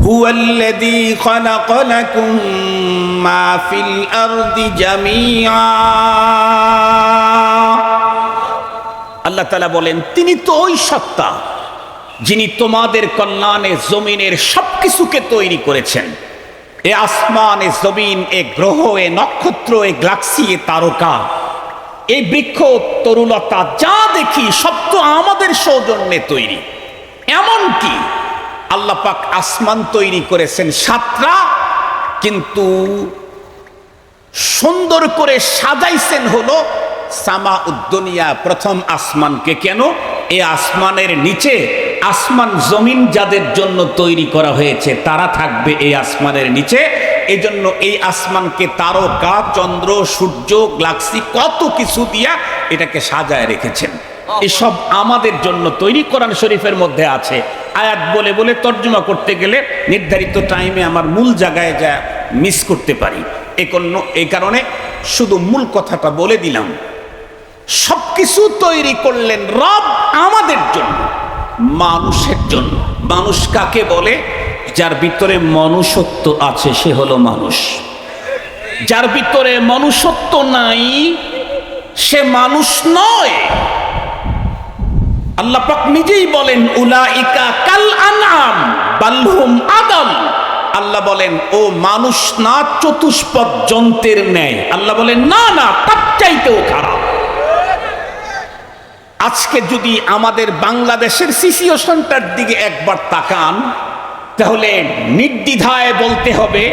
হুয়াল্লাযী খালাকা লাকুম মা ফিল আরদি জামিআ। আল্লাহ তাআলা বলেন, তিনি তো ওই সত্তা যিনি তোমাদের কল্যাণে জমিনের সবকিছুকে তৈরি করেছেন। এ আসমান, এ জমিন, এ গ্রহ, এ নক্ষত্র, এ গ্যালাক্সি, এ তারকা, এই বৃক্ষ, তরুলতা যা দেখি সব তো আমাদের সৌজন্যে তৈরি। এমনকি আল্লাহ পাক আসমান তৈরি করেছেন সাতটা, কিন্তু সুন্দর করে সাজাইছেন হলো সামা উদ্দুনিয়া, প্রথম আসমানকে। কেন? এই আসমানের নিচে আসমান জমিন যাদের জন্য তৈরি করা হয়েছে তারা থাকবে এই আসমানের নিচে। এই জন্য এই আসমানকে তারকা, চন্দ্র, সূর্য, গ্যালাক্সি কত কিছু দিয়া এটাকে সাজায় রেখেছেন। এসব আমাদের জন্য তৈরি। কোরআন শরীফের মধ্যে আছে। আয়াত বলে বলে তর্জমা করতে গেলে নির্ধারিত টাইমে আমার মূল জায়গায় যা মিস করতে পারি। এই কারণে শুধু মূল কথাটা বলে দিলাম। সবকিছু তৈরি করলেন রব আমাদের জন্য, মানুষের জন্য। মানুষ কাকে বলে? যার ভিতরে মনুষ্যত্ব আছে সে হলো মানুষ। যার ভিতরে মনুষ্যত্ব নাই সে মানুষ নয়। আল্লাহ পাক নিজেই বলেন, উলাইকা কাল আনআম বাল হুম আদাল। আল্লাহ বলেন, ও মানুষ না, চতুষ্পদ জন্তুর ন্যায়। আল্লাহ বলেন, না না, তার চাইতেও খারাপ। আজকে যদি আমাদের বাংলাদেশের সিচুয়েশনটার দিকে একবার তাকান, তাহলে নির্দ্বিধায় বলতে হবে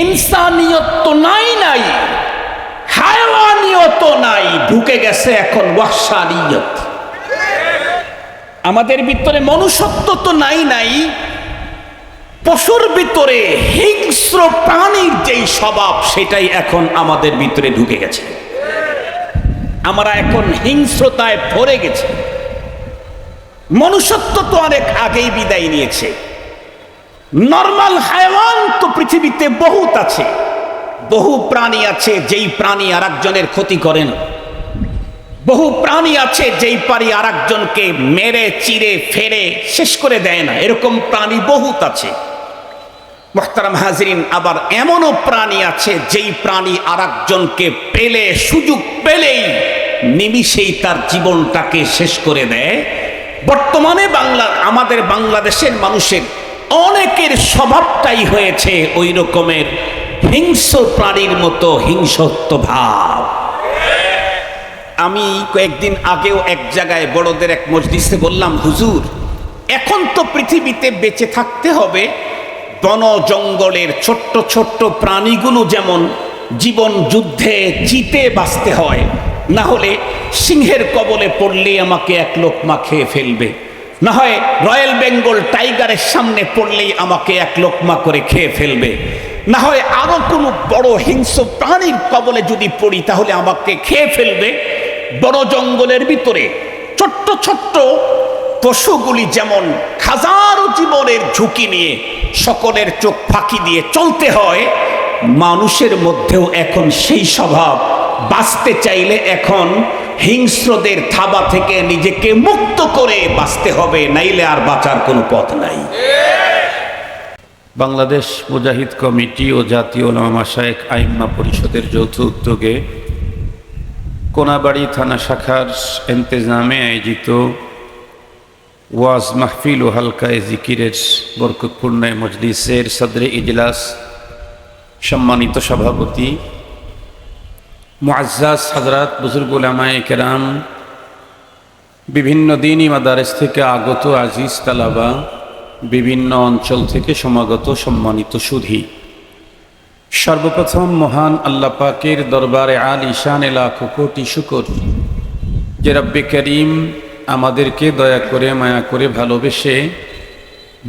ইনসানিয়ত তো নাই, হায়ওয়ানিয়ত নাই, ঢুকে গেছে এখন ওয়াহশানিয়ত। আমাদের ভিতরে মনুষ্যত্ব তো নাই, পশুর ভিতরে হিংস্র প্রাণীর যেই স্বভাব সেটাই এখন আমাদের ভিতরে ঢুকে গেছে। আমরা এখন হিংস্রতায় ভরে গেছি। মনুষ্যত্ব তো অনেক আগেই বিদায় নিয়েছে। নরমাল হায়াওয়ান তো পৃথিবীতে বহুত আছে, বহু প্রাণী আছে যেই প্রাণী আর একজনের ক্ষতি করে না। বহু প্রাণী আছে যেই পারি আর একজনকে মেরে চিরে ফেরে শেষ করে দেয় না। এরকম প্রাণী বহুত আছে। মুহতারাম হাজিরিন, আবার এমনও প্রাণী আছে যেই প্রাণী আর একজনকে পেলে, সুযোগ পেলেই নিমিষেই তার জীবনটাকে শেষ করে দেয়। বর্তমানে আমাদের বাংলাদেশের মানুষের অনেকের স্বভাবটাই হয়েছে ওই রকমের হিংস্র প্রাণীর মতো হিংস্রত্ব ভাব। আমি কয়েকদিন আগেও এক জায়গায় বড়দের এক মজলিসে বললাম, হুজুর, এখন তো পৃথিবীতে বেঁচে থাকতে হবে বন জঙ্গলের ছোট্ট ছোট্ট প্রাণীগুলো যেমন জীবন যুদ্ধে জিতে বাঁচতে হয়, না হলে সিংহের কবলে পড়লেই আমাকে এক লোকমা খেয়ে ফেলবে, না হয় রয়্যাল বেঙ্গল টাইগারের সামনে পড়লেই আমাকে এক লোকমা করে খেয়ে ফেলবে, না হয় আরো কোনো বড় হিংস্র প্রাণীর কবলে যদি পড়ি তাহলে আমাকে খেয়ে ফেলবে। বন জঙ্গলের ভিতরে ছোট্ট ছোট্ট পশুগুলি যেমন হাজারো জীবনের ঝুঁকি নিয়ে সকলের চোখ ফাঁকি দিয়ে চলতে হয়, মানুষের মধ্যেও এখন সেই স্বভাব। বাঁচতে চাইলে এখন হিংস্রদের থাবা থেকে নিজেকে মুক্ত করে বাঁচতে হবে, নাইলে আর বাঁচার কোনো পথ নাই। বাংলাদেশ মুজাহিদ কমিটি ও জাতীয় উলামা মাশায়েখ আইম্মা পরিষদের যৌথ উদ্যোগে কোনাবাড়ি থানা শাখার ইন্তেজামে আয়োজিত ওয়াজ মাহফিল ও হালকায়ে জিকিরের বরকতপূর্ণ মজলিসের সদরে ইজলাস সম্মানিত সভাপতি মুআজ্জাজ হযরত বুজুর্গ উলামায়ে কেরাম, বিভিন্ন দ্বীনি মাদারেস থেকে আগত আজিজ তালাবা, বিভিন্ন অঞ্চল থেকে সমাগত সম্মানিত সুধী, সর্বপ্রথম মহান আল্লাহ পাকের দরবারে আলিশানে লাখো কোটি শুকর যে রব্বে করিম আমাদেরকে দয়া করে, মায়া করে, ভালোবেসে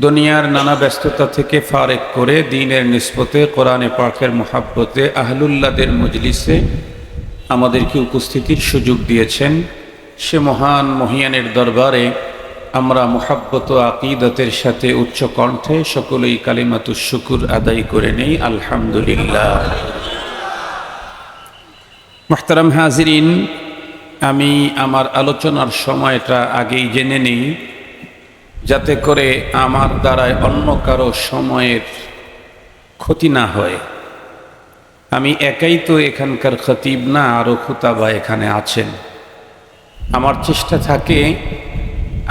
দুনিয়ার নানা ব্যস্ততা থেকে ফারেক করে দ্বীনের নিসবতে, কোরআনে পাকের মুহাব্বতে, আহলুল্লাহদের মজলিসে আমাদেরকে উপস্থিতির সুযোগ দিয়েছেন। সে মহান মহিয়ানের দরবারে আমরা মুহাব্বত ও আকিদতের সাথে উচ্চ কণ্ঠে সকলেই কালিমাতুশ শুকুর আদায় করে নেই, আলহামদুলিল্লাহ। মুহতারাম হাজিরিন, আমি আমার আলোচনার সময়টা আগেই জেনে নেই। যাতে করে আমার দ্বারায় অন্য কারো সময়ের ক্ষতি না হয়। আমি একাই তো এখানকার খতিব না, আরও খুতাবা এখানে আছেন। আমার চেষ্টা থাকে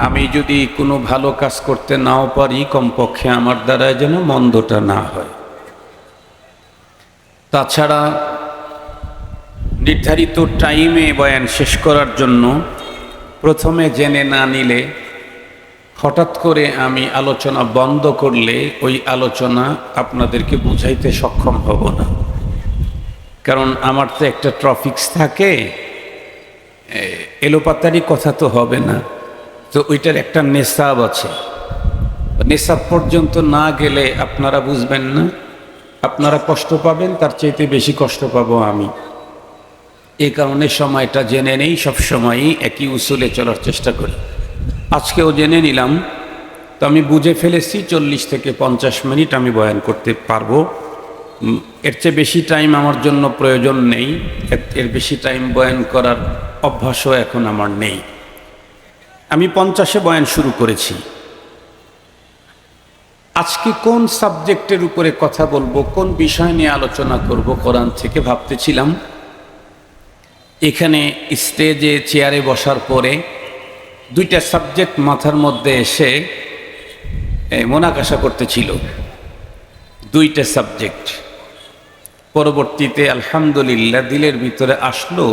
আমি যদি কোনো ভালো কাজ করতে নাও পারি, কমপক্ষে আমার দ্বারা যেন মন্দটা না হয়। তাছাড়া নির্ধারিত টাইমে বয়ান শেষ করার জন্য প্রথমে জেনে না নিলে, হঠাৎ করে আমি আলোচনা বন্ধ করলে ওই আলোচনা আপনাদেরকে বুঝাইতে সক্ষম হব না। কারণ আমার তো একটা ট্রফিক্স থাকে, এলোপাতারি কথা তো হবে না, তো ওইটার একটা নেশাব আছে। নেশাব পর্যন্ত না গেলে আপনারা বুঝবেন না, আপনারা কষ্ট পাবেন, তার চাইতে বেশি কষ্ট পাবো আমি। এই কারণে সময়টা জেনে নেই, সবসময়ই একই উসুলে চলার চেষ্টা করি। আজকেও জেনে নিলাম, তো আমি বুঝে ফেলেছি 40 থেকে 50 মিনিট আমি বয়ান করতে পারবো। এর চেয়ে বেশি টাইম আমার জন্য প্রয়োজন নেই, এর বেশি টাইম বয়ান করার অভ্যাসও এখন আমার নেই। আমি 50-এ বয়ান শুরু করেছি। আজকে কোন সাবজেক্টের উপরে কথা বলবো, কোন বিষয় নিয়ে আলোচনা করব, কোরআন থেকে ভাবতেছিলাম। এখানে স্টেজে চেয়ারে বসার পরে দুইটা সাবজেক্ট মাথার মধ্যে এসে মোনাকাশা করতেছিল, দুইটা সাবজেক্ট। পরবর্তীতে আলহামদুলিল্লাহ দিলের ভিতরে আসলো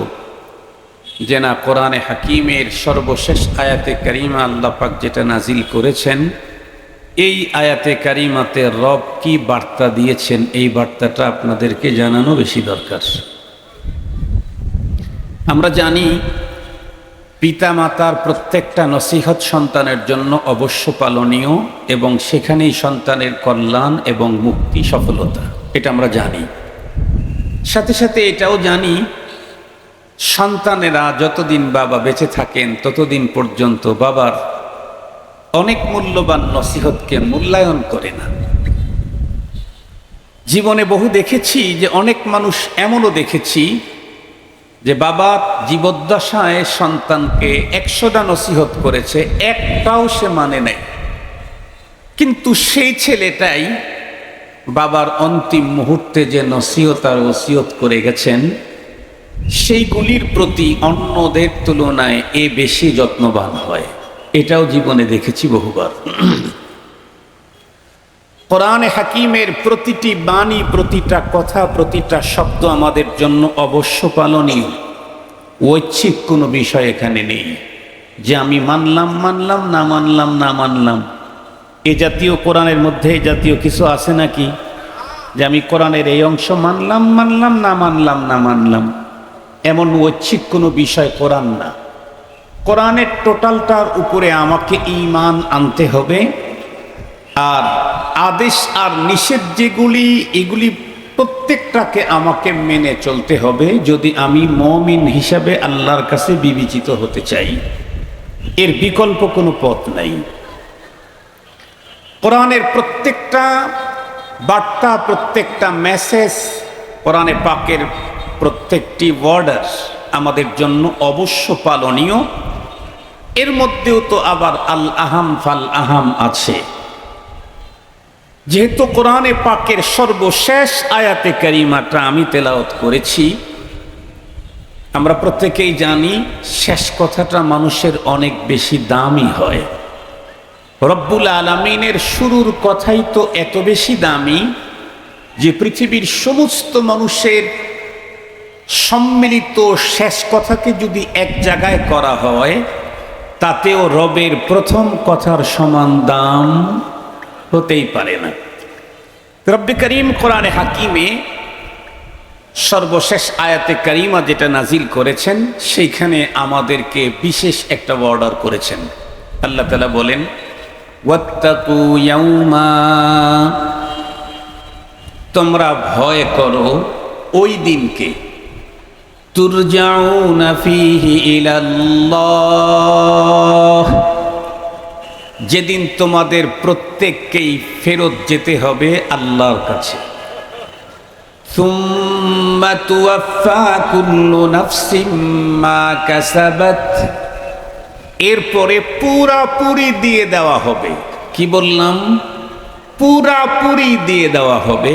যে না, কোরআনে হাকিমের সর্বশেষ আয়াতে কারিমা আল্লাহ পাক যেটা নাজিল করেছেন, এই আয়াতে কারিমাতে রব কি বার্তা দিয়েছেন, এই বার্তাটা আপনাদেরকে জানানো বেশি দরকার। আমরা জানি পিতা মাতার প্রত্যেকটা নসিহত সন্তানের জন্য অবশ্য পালনীয়, এবং সেখানেই সন্তানের কল্যাণ এবং মুক্তি, সফলতা, এটা আমরা জানি। সাথে সাথে এটাও জানি সন্তানেরা যতদিন বাবা বেঁচে থাকেন ততদিন পর্যন্ত বাবার অনেক মূল্যবান নসিহতকে মূল্যায়ন করে না। জীবনে বহু দেখেছি যে অনেক মানুষ এমনও দেখেছি যে বাবা জীবদ্দশায় সন্তানকে 100টা নসিহত করেছে, একটাও সে মানে নেয়, কিন্তু সেই ছেলেটাই বাবার অন্তিম মুহূর্তে যে নসিহত আর ওসিয়ত করে গেছেন, সেইগুলির প্রতি অন্যদের তুলনায় এ বেশি যত্নবান হয়। এটাও জীবনে দেখেছি বহুবার। কোরআনে হাকিমের প্রতিটি বাণী, প্রতিটা কথা, প্রতিটা শব্দ আমাদের জন্য অবশ্য পালনীয়। ঐচ্ছিক কোনো বিষয় এখানে নেই যে আমি মানলাম মানলাম, না মানলাম না মানলাম। এ জাতীয় কোরআনের মধ্যে এ জাতীয় কিছু আছে নাকি যে আমি কোরআনের এই অংশ মানলাম মানলাম, না মানলাম না মানলাম? এমন ঐচ্ছিক কোনো বিষয় কোরআন না। কোরআনের টোটালটার উপরে আমাকে ঈমান আনতে হবে, আর আদেশ আর নিষেধ যেগুলি, এগুলি প্রত্যেকটাকে আমাকে মেনে চলতে হবে যদি আমি মুমিন হিসাবে আল্লাহর কাছে বিবেচিত হতে চাই। এর বিকল্প কোনো পথ নাই। কোরআনের প্রত্যেকটা বার্তা, প্রত্যেকটা মেসেজ, কোরআনে পাকের প্রত্যেকটি ওয়ার্ডার আমাদের জন্য অবশ্য পালনীয়। এর মধ্যেও তো আবার আল আহাম ফাল আহাম আছে। যেহেতু কোরআনে পাকের সর্বশেষ আয়াতে কারিমাটা আমি তেলাওয়াত করেছি, আমরা প্রত্যেকেই জানি শেষ কথাটা মানুষের অনেক বেশি দামি হয়। রব্বুল আলামিনের শুরুর কথাই তো এত বেশি দামি যে পৃথিবীর সমস্ত মানুষের সম্মিলিত শেষ কথাকে যদি এক জায়গায় করা হয়, তাতেও রবের প্রথম কথার সমান দাম হতেই পারে না। রব্বে করিম কোরআনে হাকিমে সর্বশেষ আয়াতে কারিমা যেটা নাজিল করেছেন, সেইখানে আমাদেরকে বিশেষ একটা অর্ডার করেছেন। আল্লাহ তাআলা বলেন, ওয়াত্তাকু ইয়াউমা, তোমরা ভয় করো ওই দিনকে, তুরজাউনা ফীহি ইলাল্লাহ, যেদিন তোমাদের প্রত্যেককেই ফেরত যেতে হবে আল্লাহর কাছে। সুম্মা তুওয়াফা কুল্লু নাফসিম মা কাসাবাত, এরপরে পুরাপুরি দিয়ে দেওয়া হবে। কি বললাম? পুরাপুরি দিয়ে দেওয়া হবে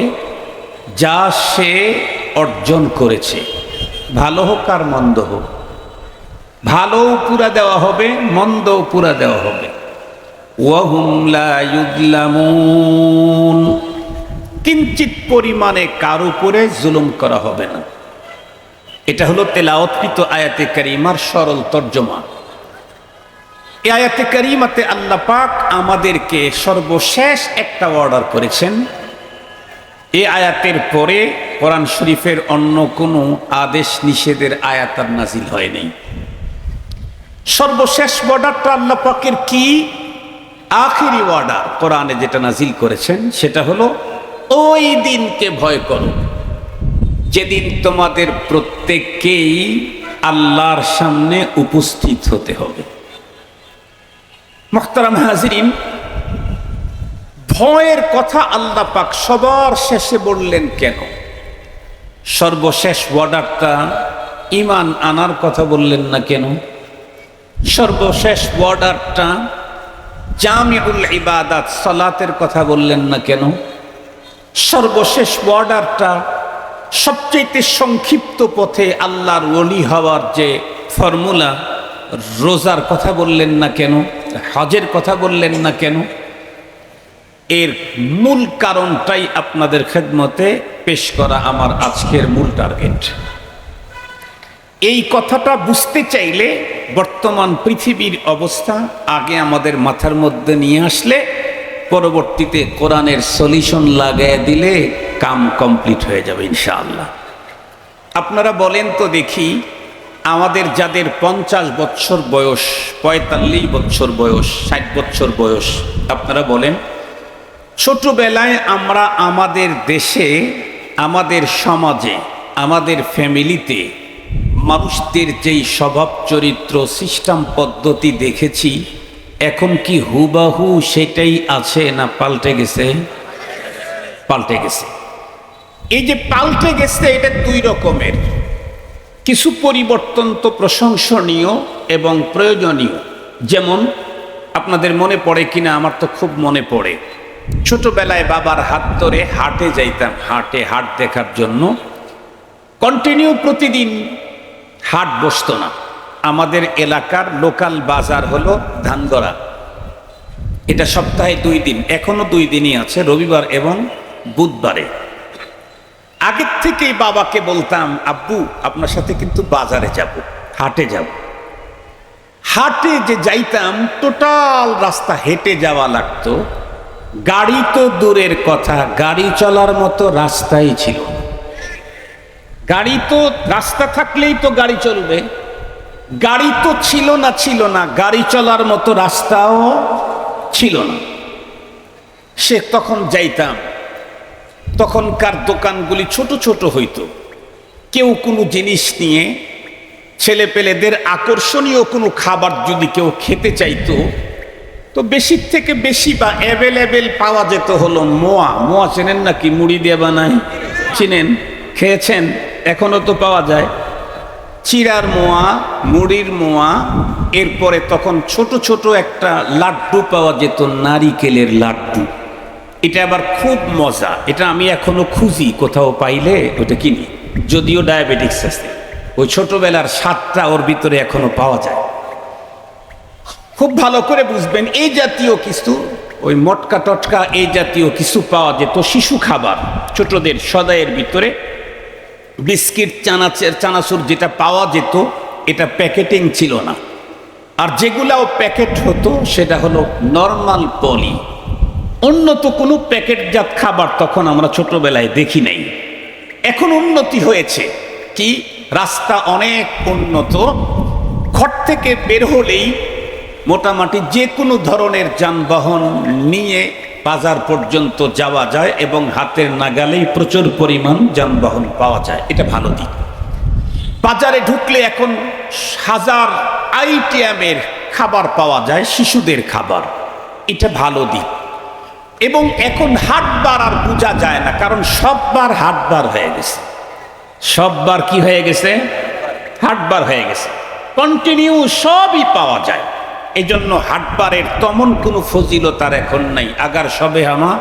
যা সে অর্জন করেছে, ভালো হোক আর মন্দ হোক। ভালোও পুরা দেওয়া হবে, মন্দও পুরা দেওয়া হবে। ওয়াহুম লা ইউযলামুন, কিঞ্চিত পরিমাণে কার উপরে জুলুম করা হবে না। এটা হলো তেলাওয়াতকৃত আয়াতে কারিমার সরল তর্জমা। এই আয়াতে কারিমাতে আল্লাহ পাক আমাদেরকে সর্বশেষ একটা অর্ডার করেছেন। এই আয়াতের পরে কোরআন শরীফের অন্য কোনো আদেশ নিষেধের আয়াত আর নাজিল হয়নি। সর্বশেষ অর্ডারটা আল্লাহ পাকের কি? আখিরি অর্ডার কোরআনে যেটা নাজিল করেছেন সেটা হলো ওই দিনকে ভয় করো যেদিন তোমাদের প্রত্যেককেই আল্লাহর সামনে উপস্থিত হতে হবে। মুহতারাম হাজিরিন, ভয়ের কথা আল্লাহ পাক সবার শেষে বললেন কেন? সর্বশেষ অর্ডারটা ঈমান আনার কথা বললেন না কেন? সর্বশেষ অর্ডারটা জামিউল ইবাদাত সালাতের কথা বললেন না কেন? সর্বশেষ অর্ডারটা সবচেয়ে সংক্ষিপ্ত পথে আল্লাহর ওলি হওয়ার যে ফর্মুলা, রোজার কথা বললেন না কেন? হজের কথা বললেন না কেন? এর মূল কারণটাই আপনাদের খেদমতে পেশ করা আমার আজকের মূল টার্গেট। এই কথাটা বুঝতে চাইলে বর্তমান পৃথিবীর অবস্থা আগে আমাদের মাথার মধ্যে নিয়ে আসলে পরবর্তীতে কোরআনের সলিউশন লাগায় দিলে কাম কমপ্লিট হয়ে যাবে ইনশাআল্লাহ। আপনারা বলেন তো দেখি, আমাদের যাদের 50 বছর বয়স, 45 বছর বয়স, 60 বছর বয়স, আপনারা বলেন ছোটবেলায় আমরা আমাদের দেশে, আমাদের সমাজে, আমাদের ফ্যামিলিতে মানুষদের যেই স্বভাব চরিত্র সিস্টেম পদ্ধতি দেখেছি, এখন কি হুবাহু সেটাই আছে না পাল্টে গেছে? পাল্টে গেছে। এই যে পাল্টে গেছে এটা দুই রকমের। কিছু পরিবর্তন তো প্রশংসনীয় এবং প্রয়োজনীয়। যেমন আপনাদের মনে পড়ে কিনা, আমার তো খুব মনে পড়ে, ছোটবেলায় বাবার হাত ধরে হাটে যাইতাম, হাট দেখার জন্য। কন্টিনিউ প্রতিদিন হাট বসতো না। আমাদের এলাকার লোকাল বাজার হলো ধানগড়া। এটা সপ্তাহে 2 দিন, এখনো 2 দিনই আছে, রবিবার এবং বুধবারে। আগের থেকেই বাবাকে বলতাম, আব্বু আপনার সাথে কিন্তু বাজারে যাব, হাটে যাব। হাটে যে যাইতাম টোটাল রাস্তা হেঁটে যাওয়া লাগতো। গাড়ি তো দূরের কথা, গাড়ি চলার মতো রাস্তাই ছিল না। গাড়ি তো রাস্তা থাকলেই তো গাড়ি চলবে, গাড়ি তো ছিল না, গাড়ি চলার মতো রাস্তাও ছিল না। সে তখন যাইতাম, তখনকার দোকানগুলি ছোট ছোট হইতো। কেউ কোনো জিনিস নিয়ে ছেলেপেলেদের আকর্ষণীয় কোনো খাবার যদি কেউ খেতে চাইতো, তো বেশির থেকে বেশি বা অ্যাভেলেবেল পাওয়া যেত হলো মোয়া। মোয়া চেনেন নাকি? মুড়ি দিয়ে বানায়, চিনেন? খেয়েছেন? এখনো তো পাওয়া যায়। চিড়ার মোয়া, মুড়ির মোয়া। এরপরে তখন ছোট ছোট একটা লাড্ডু পাওয়া যেত, নারিকেলের লাড্ডু। এটা আবার খুব মজা, এটা আমি এখনো খুঁজি, কোথাও পাইলে ওটা কিনি। যদিও ডায়াবেটিক্স আছে, ওই ছোটবেলার স্বাদটা ওর ভিতরে এখনো পাওয়া যায়। খুব ভালো করে বুঝবেন, এই জাতীয় কিছু, ওই মটকা টটকা এই জাতীয় কিছু পাওয়া যেত, শিশু খাবার ছোটদের সদাইয়ের ভিতরে। বিস্কিট, চানাচুর যেটা পাওয়া যেত এটা প্যাকেটিং ছিল না। আর যেগুলাও প্যাকেট হতো সেটা হলো নর্মাল পলি। উন্নত কোনো প্যাকেটজাত খাবার তখন আমরা ছোটবেলায় দেখি নাই। এখন উন্নতি হয়েছে কি, রাস্তা অনেক উন্নত। ঘর থেকে বের হলেই মোটামুটি যে কোনো ধরনের যানবাহন নিয়ে বাজার পর্যন্ত যাওয়া যায় এবং হাতের নাগালেই প্রচুর পরিমাণ যানবাহন পাওয়া যায়। এটা ভালো দিক। বাজারে ঢুকলে এখন 1000 আইটেমের খাবার পাওয়া যায়, শিশুদের খাবার। এটা ভালো দিক। এবং এখন হাটবার আর বোঝা যায় না, কারণ সববার হাটবার হয়ে গেছে। সববার কি হয়ে গেছে? হাটবার হয়ে গেছে। কন্টিনিউ সবই পাওয়া যায়। এই জন্য হাটবারের তেমন কোনো ফজিলত আর এখন নাই। আগার সবে হামা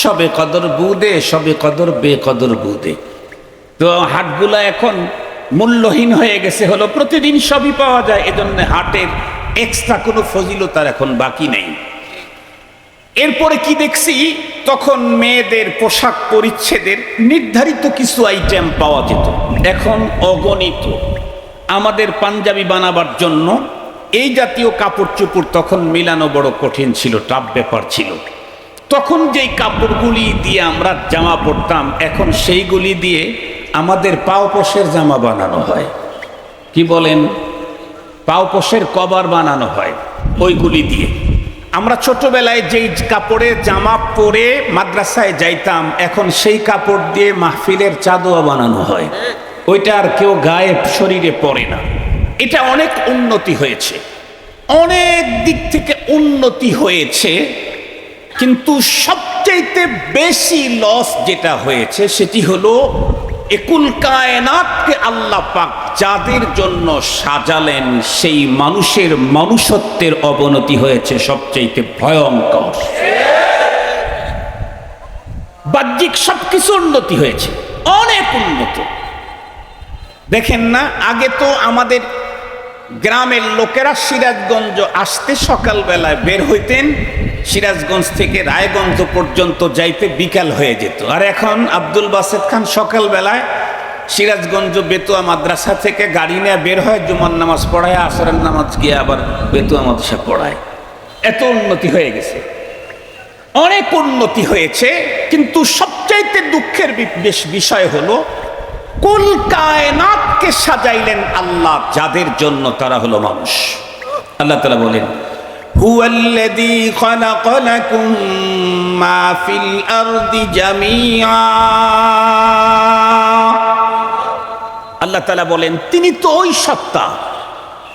সবে কদর বুদে, সবে কদর বেকদর বুদে। তো হাটগুলা এখন মূল্যহীন হয়ে গেছে, হলো প্রতিদিন সবই পাওয়া যায়, এজন্য হাটের এক্সট্রা কোনো ফজিলত আর এখন বাকি নেই। এরপরে কি দেখছি, তখন মেয়েদের পোশাক পরিচ্ছেদের নির্ধারিত কিছু আইটেম পাওয়া যেত, এখন অগণিত। আমাদের পাঞ্জাবি বানাবার জন্য এই জাতীয় কাপড় চোপড় তখন মিলানো বড় কঠিন ছিল, টাফ ব্যাপার ছিল। তখন যেই কাপড়গুলি দিয়ে আমরা জামা পরতাম, এখন সেইগুলি দিয়ে আমাদের পাওপোষের জামা বানানো হয়। কি বলেন? পাওপোষের কভার বানানো হয় ওইগুলি দিয়ে। আমরা ছোটবেলায় যেই কাপড়ে জামা পরে মাদ্রাসায় যাইতাম, এখন সেই কাপড় দিয়ে মাহফিলের চাদর বানানো হয়, ওইটা আর কেউ গায়ে শরীরে পরে না। এটা অনেক উন্নতি হয়েছে, অনেক দিক থেকে উন্নতি হয়েছে, কিন্তু সবচাইতে বেশি লস যেটা হয়েছে সেটি হলো একুল কায়নাতকে আল্লাহ পাক যাদের জন্য সাজালেন সেই মানুষের মনুষ্যত্বের অবনতি হয়েছে সবচাইতে ভয়ঙ্কর। বাহ্যিক সবকিছু উন্নতি হয়েছে, অনেক উন্নত। দেখেন না, আগে তো আমাদের গ্রামের লোকেরা সিরাজগঞ্জ আসতে সকালবেলায় বের হইতেন, সিরাজগঞ্জ থেকে রায়গঞ্জ পর্যন্ত যাইতে বিকাল হয়ে যেত। আর এখন আব্দুল বাসেদ খান সকালবেলায় সিরাজগঞ্জ বেতুয়া মাদ্রাসা থেকে গাড়ি নিয়ে বের হয়, জুমার নামাজ পড়ায়, আসরের নামাজ গিয়ে আবার বেতুয়া মাদ্রাসা পড়ায়। এত উন্নতি হয়ে গেছে, অনেক উন্নতি হয়েছে। কিন্তু সবচাইতে দুঃখের বিষয় হলো কুল কায়নাতকে সাজাইলেন আল্লাহ যাদের জন্য, তারা হলো মানুষ। আল্লাহ তাআলা বলেন, হুয়াল্লাযী খালাকা লাকুম মা ফিল আরদি জামিআ। আল্লাহ তাআলা বলেন, তিনি তো ওই সত্তা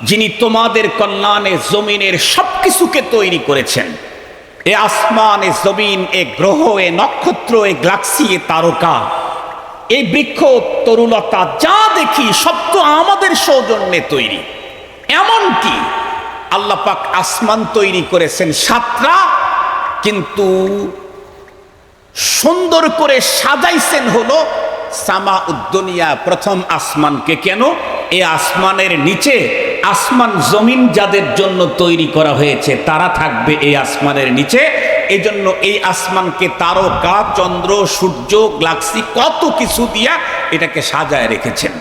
যিনি তোমাদের কল্যাণে জমিনের সবকিছুকে তৈরি করেছেন। এ আসমান, এ জমিন, এ গ্রহ, এ নক্ষত্র, এ গ্যালাক্সি, এ তারকা, এই বৃক্ষ তরুলতা যা দেখি সব তো আমাদের সৌজন্যে তৈরি। এমনকি আল্লাহ পাক আসমান তৈরি করেছেন সাতটা, কিন্তু সুন্দর করে সাজাইছেন হলো সামা উদ্দুনিয়া, প্রথম আসমানকে। কেন? এই আসমানের নিচে, আসমান জমিন যাদের জন্য তৈরি করা হয়েছে তারা থাকবে এই আসমানের নিচে। এই জন্য এই আসমানকে তারকা, চন্দ্র, সূর্য, গ্যালাক্সি কত কিছু দিয়া এটাকে সাজায় রেখেছেন।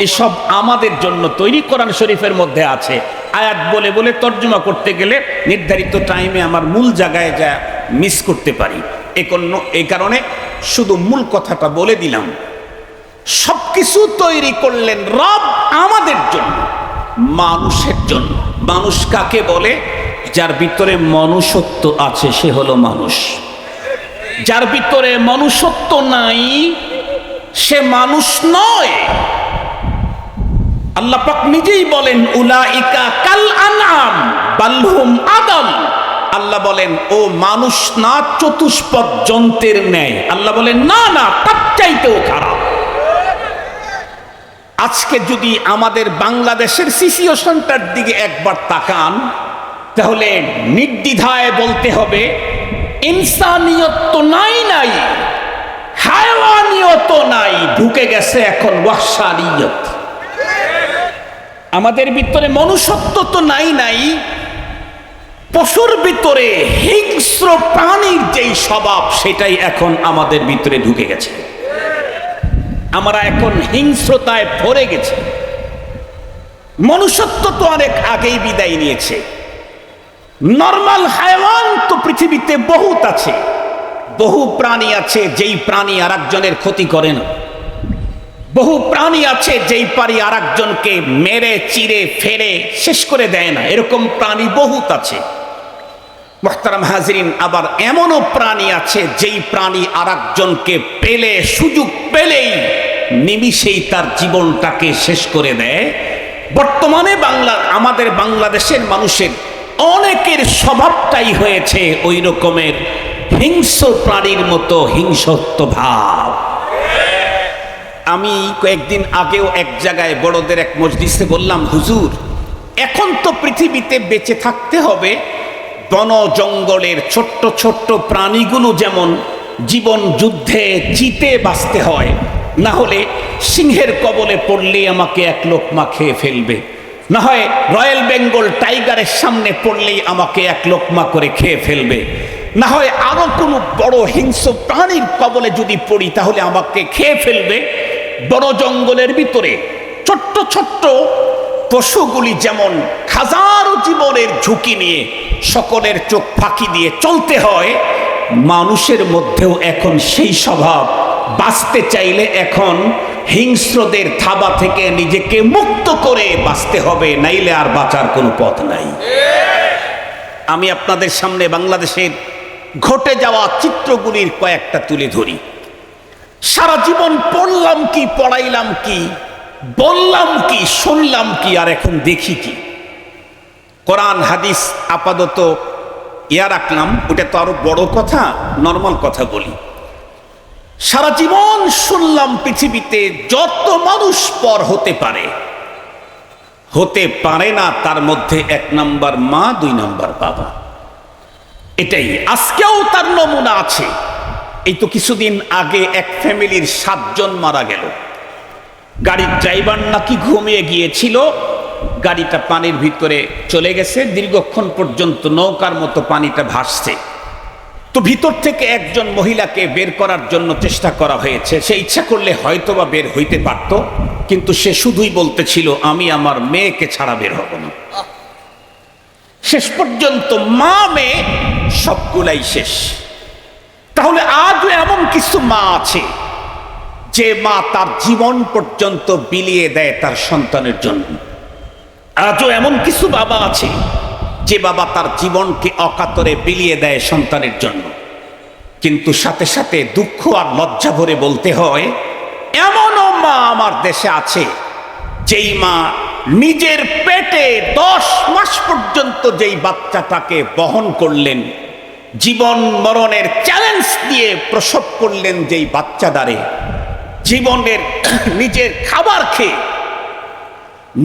এসব আমাদের জন্য তৈরি। কোরআন শরীফের মধ্যে আছে। আয়াত বলে বলে তর্জমা করতে গেলে নির্ধারিত টাইমে আমার মূল জায়গায় যা মিস করতে পারি, এই কারণে শুধু মূল কথাটা বলে দিলাম। সবকিছু তৈরি করলেন রব আমাদের জন্য, মানুষের জন্য। মানুষ কাকে বলে? যার ভিতরে মনুষ্যত্ব আছে সে হলো মানুষ। যার ভিতরে মনুষ্যত্ব নাই সে মানুষ নয়। আল্লাহ পাক নিজেই বলেন, উলাইকা কাল আনআম বাল হুম আদাল। আল্লাহ বলেন, ও মানুষ না, চতুষ্পদ জন্তুর ন্যায়। আল্লাহ বলেন, না না, তার চাইতেও খারাপ। আজকে যদি আমাদের বাংলাদেশের সিচুয়েশনটার দিকে একবার তাকান, তাহলে নির্দ্বিধায় বলতে হবে ইনসানিয়ত তো নাই, হায়ওয়ানিয়ত নাই, ঢুকে গেছে এখন ওয়াহশানিয়ত। আমাদের ভিতরে মনুষ্যত্ব তো নাই, পশুর ভিতরে হিংস্র প্রাণীর যেই স্বভাব সেটাই এখন আমাদের ভিতরে ঢুকে গেছে। আমরা এখন হিংস্রতায় ভরে গেছি। মনুষ্যত্ব তো অনেক আগেই বিদায় নিয়েছে। নরমাল হায়াওয়ান তো পৃথিবীতে বহুত আছে, বহু প্রাণী আছে যেই প্রাণী আর একজনের ক্ষতি করে না। বহু প্রাণী আছে যেই পারি আর একজনকে মেরে চিরে ফেরে শেষ করে দেয় না, এরকম প্রাণী বহুত আছে। মুহতারাম হাজিরিন, আবার এমনও প্রাণী আছে যেই প্রাণী আর একজনকে পেলে, সুযোগ পেলেই নিমিষেই তার জীবনটাকে শেষ করে দেয়। বর্তমানে আমাদের বাংলাদেশের মানুষের অনেকের স্বভাবটাই হয়েছে ওই রকমের হিংস্র প্রাণীর মতো হিংস্রত্ব ভাব। আমি কয়েকদিন আগেও এক জায়গায় বড়দের এক মজলিসে বললাম, হুজুর এখন তো পৃথিবীতে বেঁচে থাকতে হবে, বন জঙ্গলের ছোট্ট ছোট্ট প্রাণীগুলো যেমন জীবন যুদ্ধে জিতে বাঁচতে হয়, না হলে সিংহের কবলে পড়লেই আমাকে এক লোকমা খেয়ে ফেলবে, না হয় রয়্যাল বেঙ্গল টাইগারের সামনে পড়লেই আমাকে এক লোকমা করে খেয়ে ফেলবে, না হয় আরো কোনো বড় হিংস্র প্রাণীর কবলে যদি পড়ি তাহলে আমাকে খেয়ে ফেলবে। বড় জঙ্গলের ভিতরে ছোট্ট ছোট্ট পশুগুলি যেমন হাজারো জীবনের ঝুঁকি নিয়ে সকলের চোখ ফাঁকি দিয়ে চলতে হয়, মানুষের মধ্যেও এখন সেই স্বভাব। বাঁচতে চাইলে এখন হিংস্রদের থাবা থেকে নিজেকে মুক্ত করে বাঁচতে হবে, নাইলে আর বাঁচার কোনো পথ নাই। আমি আপনাদের সামনে বাংলাদেশের ঘটে যাওয়া চিত্রগুলির কয়েকটা তুলে ধরি। সারা জীবন পড়লাম কি, পড়াইলাম কি, বললাম কি, শুনলাম কি, আর এখন দেখি কি। কোরআন হাদিস আপাতত ইয়া রাখলাম, ওটা তো আরো বড় কথা, নর্মাল কথা বলি। সারা জীবন শুনলাম পৃথিবীতে যত মানুষ পর হতে পারে, হতে পারে না তার মধ্যে 1 নাম্বার মা, 2 নাম্বার বাবা। এটাই আজকেও তার নমুনা আছে। এই তো কিছুদিন আগে এক ফ্যামিলির 7 জন মারা গেল। গাড়ির ড্রাইভার নাকি ঘুমিয়ে গিয়েছিল, গাড়িটা পানির ভিতরে চলে গেছে, দীর্ঘক্ষণ পর্যন্ত নৌকার মতো পানিটা ভাসছে। তো ভিতর থেকে একজন মহিলাকে বের করার জন্য চেষ্টা করা হয়েছে। সে ইচ্ছা করলে হয়তোবা বের হইতে পারত, কিন্তু সে শুধুই বলতেছিল আমি আমার মেয়েকে ছাড়া বের হব না। শেষ পর্যন্ত মা মেয়ে সবগুলাই শেষ। তাহলে আজও এমন কিছু মা আছে যে মা তার জীবন পর্যন্ত বিলিয়ে দেয় তার সন্তানের জন্য। আজও এমন কিছু বাবা আছে যে বাবা তার জীবনকে অকাতরে বিলিয়ে দেয় সন্তানের জন্য। কিন্তু সাথে সাথে দুঃখ আর লজ্জা ভরে বলতে হয়, এমনও মা আমার দেশে আছে যেই মা নিজের পেটে 10 মাস পর্যন্ত যেই বাচ্চাটাকে বহন করলেন, জীবন মরণের চ্যালেঞ্জ দিয়ে প্রসব করলেন যেই বাচ্চাদারে, জীবনের নিজের খাবার খেয়ে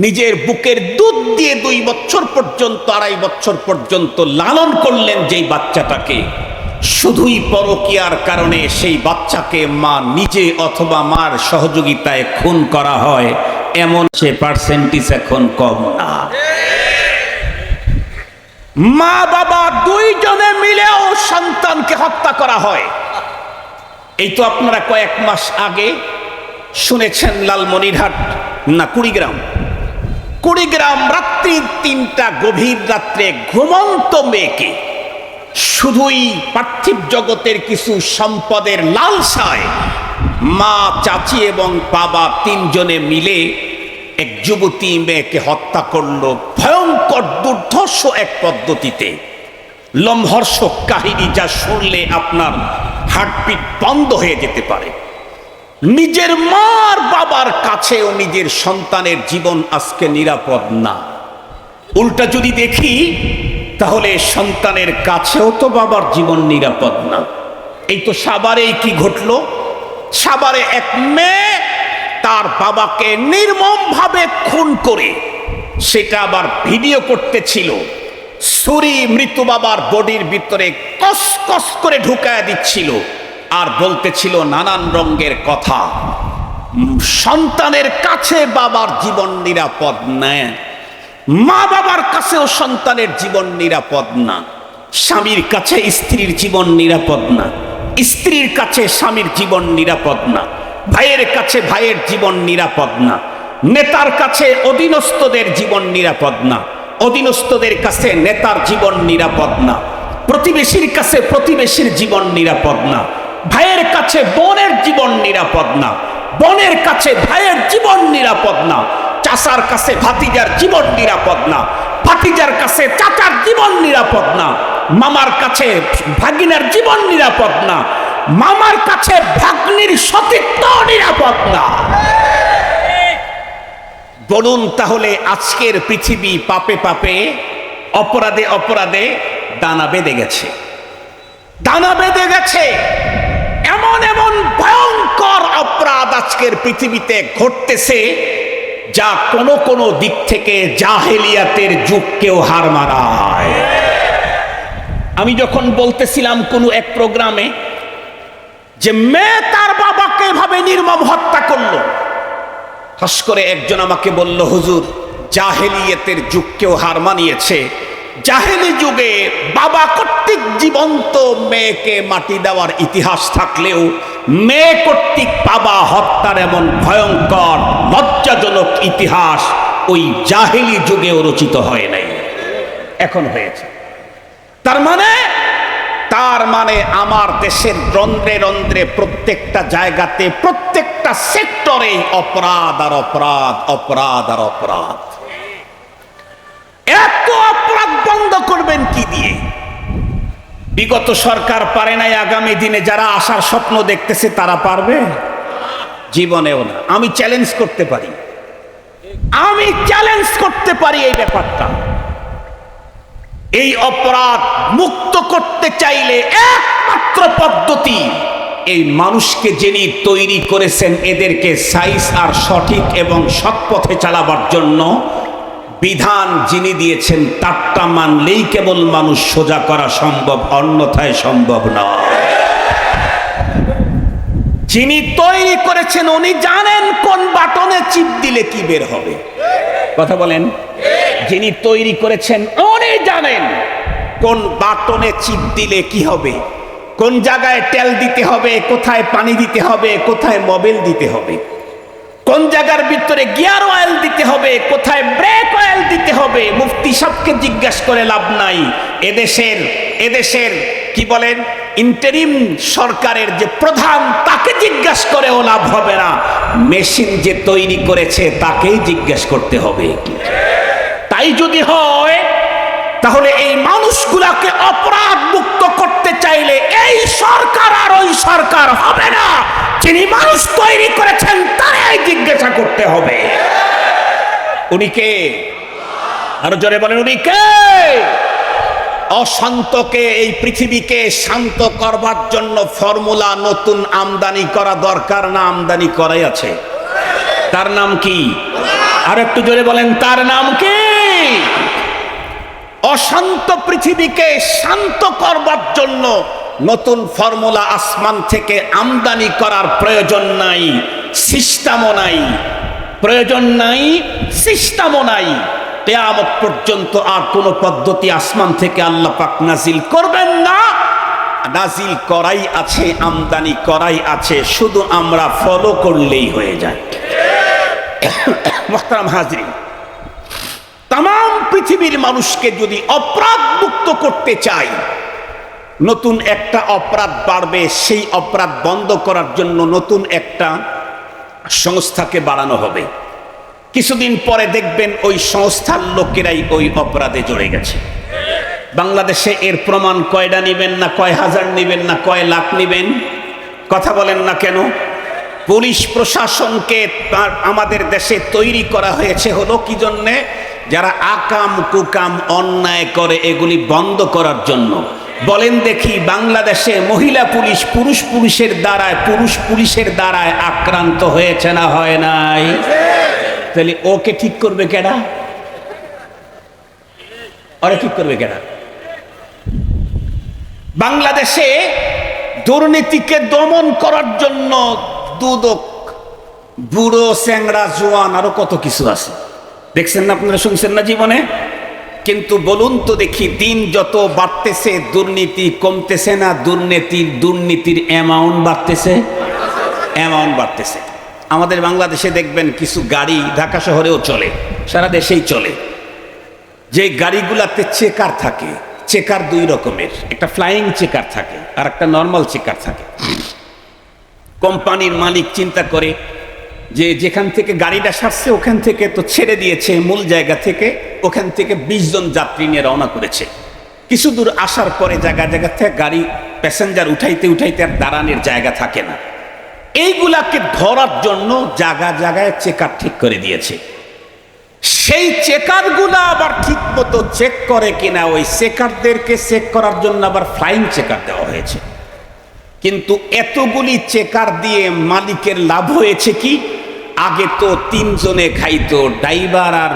নিজের বুকের দুধ দিয়ে 2 বছর পর্যন্ত 2.5 বছর পর্যন্ত লালন করলেন যেই বাচ্চাটাকে, শুধুই পরকীয়ার কারণে সেই বাচ্চাকে মা নিজে অথবা মার সহযোগিতায় খুন করা হয়, এমন সে পার্সেন্টেজ এখন কম না। মা বাবা 2 জনে মিলেও সন্তানকে হত্যা করা হয়। এই তো আপনারা কয়েক মাস আগে শুনেছেন লালমনিরহাট না কুড়িগ্রাম রাত্রি 3টা গভীর রাত্রে ঘুমন্ত মেয়েকে শুধুই পার্থিব জগতের কিছু সম্পদের লালসায় মা, চাচি এবং বাবা 3 জনে মিলে এক যুবতী মেয়েকে হত্যা করলো ভয়ঙ্কর দুর্ধর্ষ এক পদ্ধতিতে। লোমহর্ষক কাহিনী, যা শুনলে আপনার হার্টবিট বন্ধ হয়ে যেতে পারে। নিজের মার বাবার কাছেও নিজের সন্তানের জীবন আজকে নিরাপদ না। উল্টা যদি দেখি তাহলে সন্তানের কাছেও তো বাবার জীবন নিরাপদ না। এই তো সাভারেই কি ঘটলো, সাভারে এক মেয়ে তার বাবাকে নির্মমভাবে খুন করে সেটা আবার ভিডিও করতেছিল, ছুরি মৃত বাবার বডির ভিতরে কস কস করে ঢুকায় দিচ্ছিল আর বলতেছিল নানান রঙের কথা। সন্তানের কাছে বাবার জীবন নিরাপদ না, মা বাবার কাছেও সন্তানের জীবন নিরাপদ না, স্বামীর কাছে স্ত্রীর জীবন নিরাপদ না, স্ত্রীর কাছে স্বামীর জীবন নিরাপদ না, ভাইয়ের কাছে ভাইয়ের জীবন নিরাপদ না, নেতার কাছে অধীনস্থদের জীবন নিরাপদ না, অধীনস্থদের কাছে নেতার জীবন নিরাপদ না, প্রতিবেশীর কাছে প্রতিবেশীর জীবন নিরাপদ না, ভাইয়ের কাছে বোনের জীবন নিরাপদ না, বোনের কাছে ভাইয়ের জীবন নিরাপদ না, চাচার কাছে ভাতিজার জীবন নিরাপদ না, ভাতিজার কাছে চাচার জীবন নিরাপদ না, মামার কাছে ভাগিনার জীবন নিরাপদ না, মামার কাছে ভাগ্নির সতীত্ব নিরাপদ না। বলুন তাহলে আজকের পৃথিবী পাপে পাপে, অপরাধে অপরাধে দানা বেঁধে গেছে, দানা বেঁধে গেছে। এমন এমন ভয়ঙ্কর অপরাধ আজকের পৃথিবীতে ঘটতেছে যা কোনো কোনো দিক থেকে জাহেলিয়াতের যুগকেও হার মানায়। আমি যখন বলতেছিলাম কোনো এক প্রোগ্রামে যে মেয়ে তার বাবাকে এভাবে নির্মম হত্যা করলো, হঠাৎ করে একজন আমাকে বলল, হুজুর জাহেলিয়াতের যুগকেও হার মানিয়েছে। জাহেলি যুগে বাবা কর্তৃক জীবন্ত মেয়েকে মাটি দেওয়ার ইতিহাস থাকলেও মেয়ে কর্তৃক বাবা হত্যার এমন ভয়ঙ্কর লজ্জাজনক ইতিহাস ওই জাহেলি যুগেও রচিত হয় নাই, এখন হয়েছে। তার মানে আমার দেশের রন্ধ্রে রন্ধ্রে প্রত্যেকটা জায়গাতে প্রত্যেকটা সেক্টরে অপরাধ আর অপরাধ, অপরাধ আর অপরাধ। এত অপরাধ বন্ধ করবেন কি দিয়ে? বিগত সরকার পারে নাই, আগামী দিনে যারা আসার স্বপ্ন দেখতেছে তারা পারবে? জীবনেও না। আমি চ্যালেঞ্জ করতে পারি এই ব্যাপারটা। এই অপরাধ মুক্ত করতে চাইলে একমাত্র পদ্ধতি, এই মানুষকে যিনি তৈরি করেছেন এদেরকে সাইজ আর সঠিক এবং সৎ পথে চালাবার জন্য বিধান যিনি দিয়েছেন তারটা মানলেই কেবল মানুষ সোজা করা সম্ভব, অন্যথায় সম্ভব নয়। যিনি তৈরি করেছেন উনি জানেন কোন বাটনে চিপ দিলে কি বের হবে। কথা বলেন। যিনি তৈরি করেছেন উনি জানেন কোন বাটনে চিপ দিলে কি হবে, কোন জায়গায় তেল দিতে হবে, কোথায় পানি দিতে হবে, কোথায় মোবিল দিতে হবে, কোন জায়গার ভিতরে গিয়ার অয়েল দিতে হবে, কোথায় ব্রেক অয়েল দিতে হবে। মুফতি সাহেবকে জিজ্ঞাসা করে লাভ নাই। এদেশের কি বলেন ইন্টারিম সরকারের যে প্রধান, তাকে জিজ্ঞাসা করেও লাভ হবে না। মেশিন যে তৈরি করেছে তাকেই জিজ্ঞাসা করতে হবে। তাই যদি হয় তাহলে এই মানুষগুলাকে অপরাধ মুক্ত করতে চাইলে এই সরকার আর ওই সরকার হবে না, যিনি মানুষ তৈরি করেছেন তারাই জিজ্ঞাসা করতে হবে। উনি কে? আরো জোরে বলেন, উনি কে? অশান্তকে, এই পৃথিবীকে শান্ত করবার জন্য ফর্মুলা নতুন আমদানি করা দরকার না, আমদানি করাই আছে। তার নাম কি? আর একটু জোরে বলেন, তার নাম কি? অশান্ত পৃথিবীকে শান্ত করবার জন্য নতুন ফর্মুলা আসমান থেকে আমদানি করার প্রয়োজন নাই, সিস্টেমও নাই। প্রয়োজন নাই, সিস্টেমও নাই। কিয়ামত পর্যন্ত আর কোন পদ্ধতি আসমান থেকে আল্লাহ পাক নাজিল করবেন না। নাজিল করাই আছে, আমদানি করাই আছে, শুধু আমরা ফলো করলেই হয়ে যায়। মুহতারাম হাজরিন, তাম পৃথিবীর মানুষকে যদি অপরাধ মুক্ত করতে চাই, নতুন একটা অপরাধ বাড়বে। সেই অপরাধ বন্ধ করার জন্য নতুন একটা সংস্থাকে বাড়ানো হবে। কিছুদিন পরে দেখবেন ওই সংস্থার লোকেরাই ওই অপরাধে জড়ে গেছে। বাংলাদেশে এর প্রমাণ কয়টা নিবেন না কয় হাজার নিবেন না কয় লাখ নিবেন? কথা বলেন না কেন? পুলিশ প্রশাসনকে আমাদের দেশে তৈরি করা হয়েছে হলো কি জন্যে? যারা আকাম কুকাম অন্যায় করে এগুলি বন্ধ করার জন্য। বলেন দেখি, বাংলাদেশে মহিলা পুলিশ পুরুষ পুলিশের দ্বারায় আক্রান্ত হয়েছে না হয় নাই? তাহলে ওকে ঠিক করবে কেডা? ওরে ঠিক করবে কেডা? বাংলাদেশে দুর্নীতিকে দমন করার জন্য দুদক, বুড়ো, চ্যাংড়া, জোয়ান, আরো কত কিছু আছে। দেখছেন না আপনারা, শুনছেন না জীবনে? কিন্তু বলুন তো দেখি, দিন যত বাড়তেছে দুর্নীতি কমতেছে না দুর্নীতির অ্যামাউন্ট বাড়তেছে? অ্যামাউন্ট বাড়তেছে। আমাদের বাংলাদেশে দেখবেন কিছু গাড়ি ঢাকা শহরেও চলে, সারা দেশেই চলে, যে গাড়িগুলাতে চেকার থাকে। চেকার দুই রকমের, একটা ফ্লাইং চেকার থাকে আর একটা নর্মাল চেকার থাকে। কোম্পানির মালিক চিন্তা করে যে যেখান থেকে গাড়িটা সারছে ওখান থেকে তো ছেড়ে দিয়েছে মূল জায়গা থেকে, ওখান থেকে 20 জন যাত্রী নিয়ে রওনা করেছে। কিছু দূর আসার পরে জায়গা থেকে গাড়ি প্যাসেঞ্জার উঠাইতে আর দাঁড়ানোর জায়গা থাকে না। এইগুলাকে ধরার জন্য জায়গায় চেকার ঠিক করে দিয়েছে। সেই চেকারগুলা আবার ঠিক মতো চেক করে কিনা, ওই চেকারদেরকে চেক করার জন্য আবার ফ্লাইং চেকার দেওয়া হয়েছে। কিন্তু এতগুলি চেকার দিয়ে মালিকের লাভ হয়েছে কি? আগে তো 3 জনে খাইতো, ড্রাইভার আর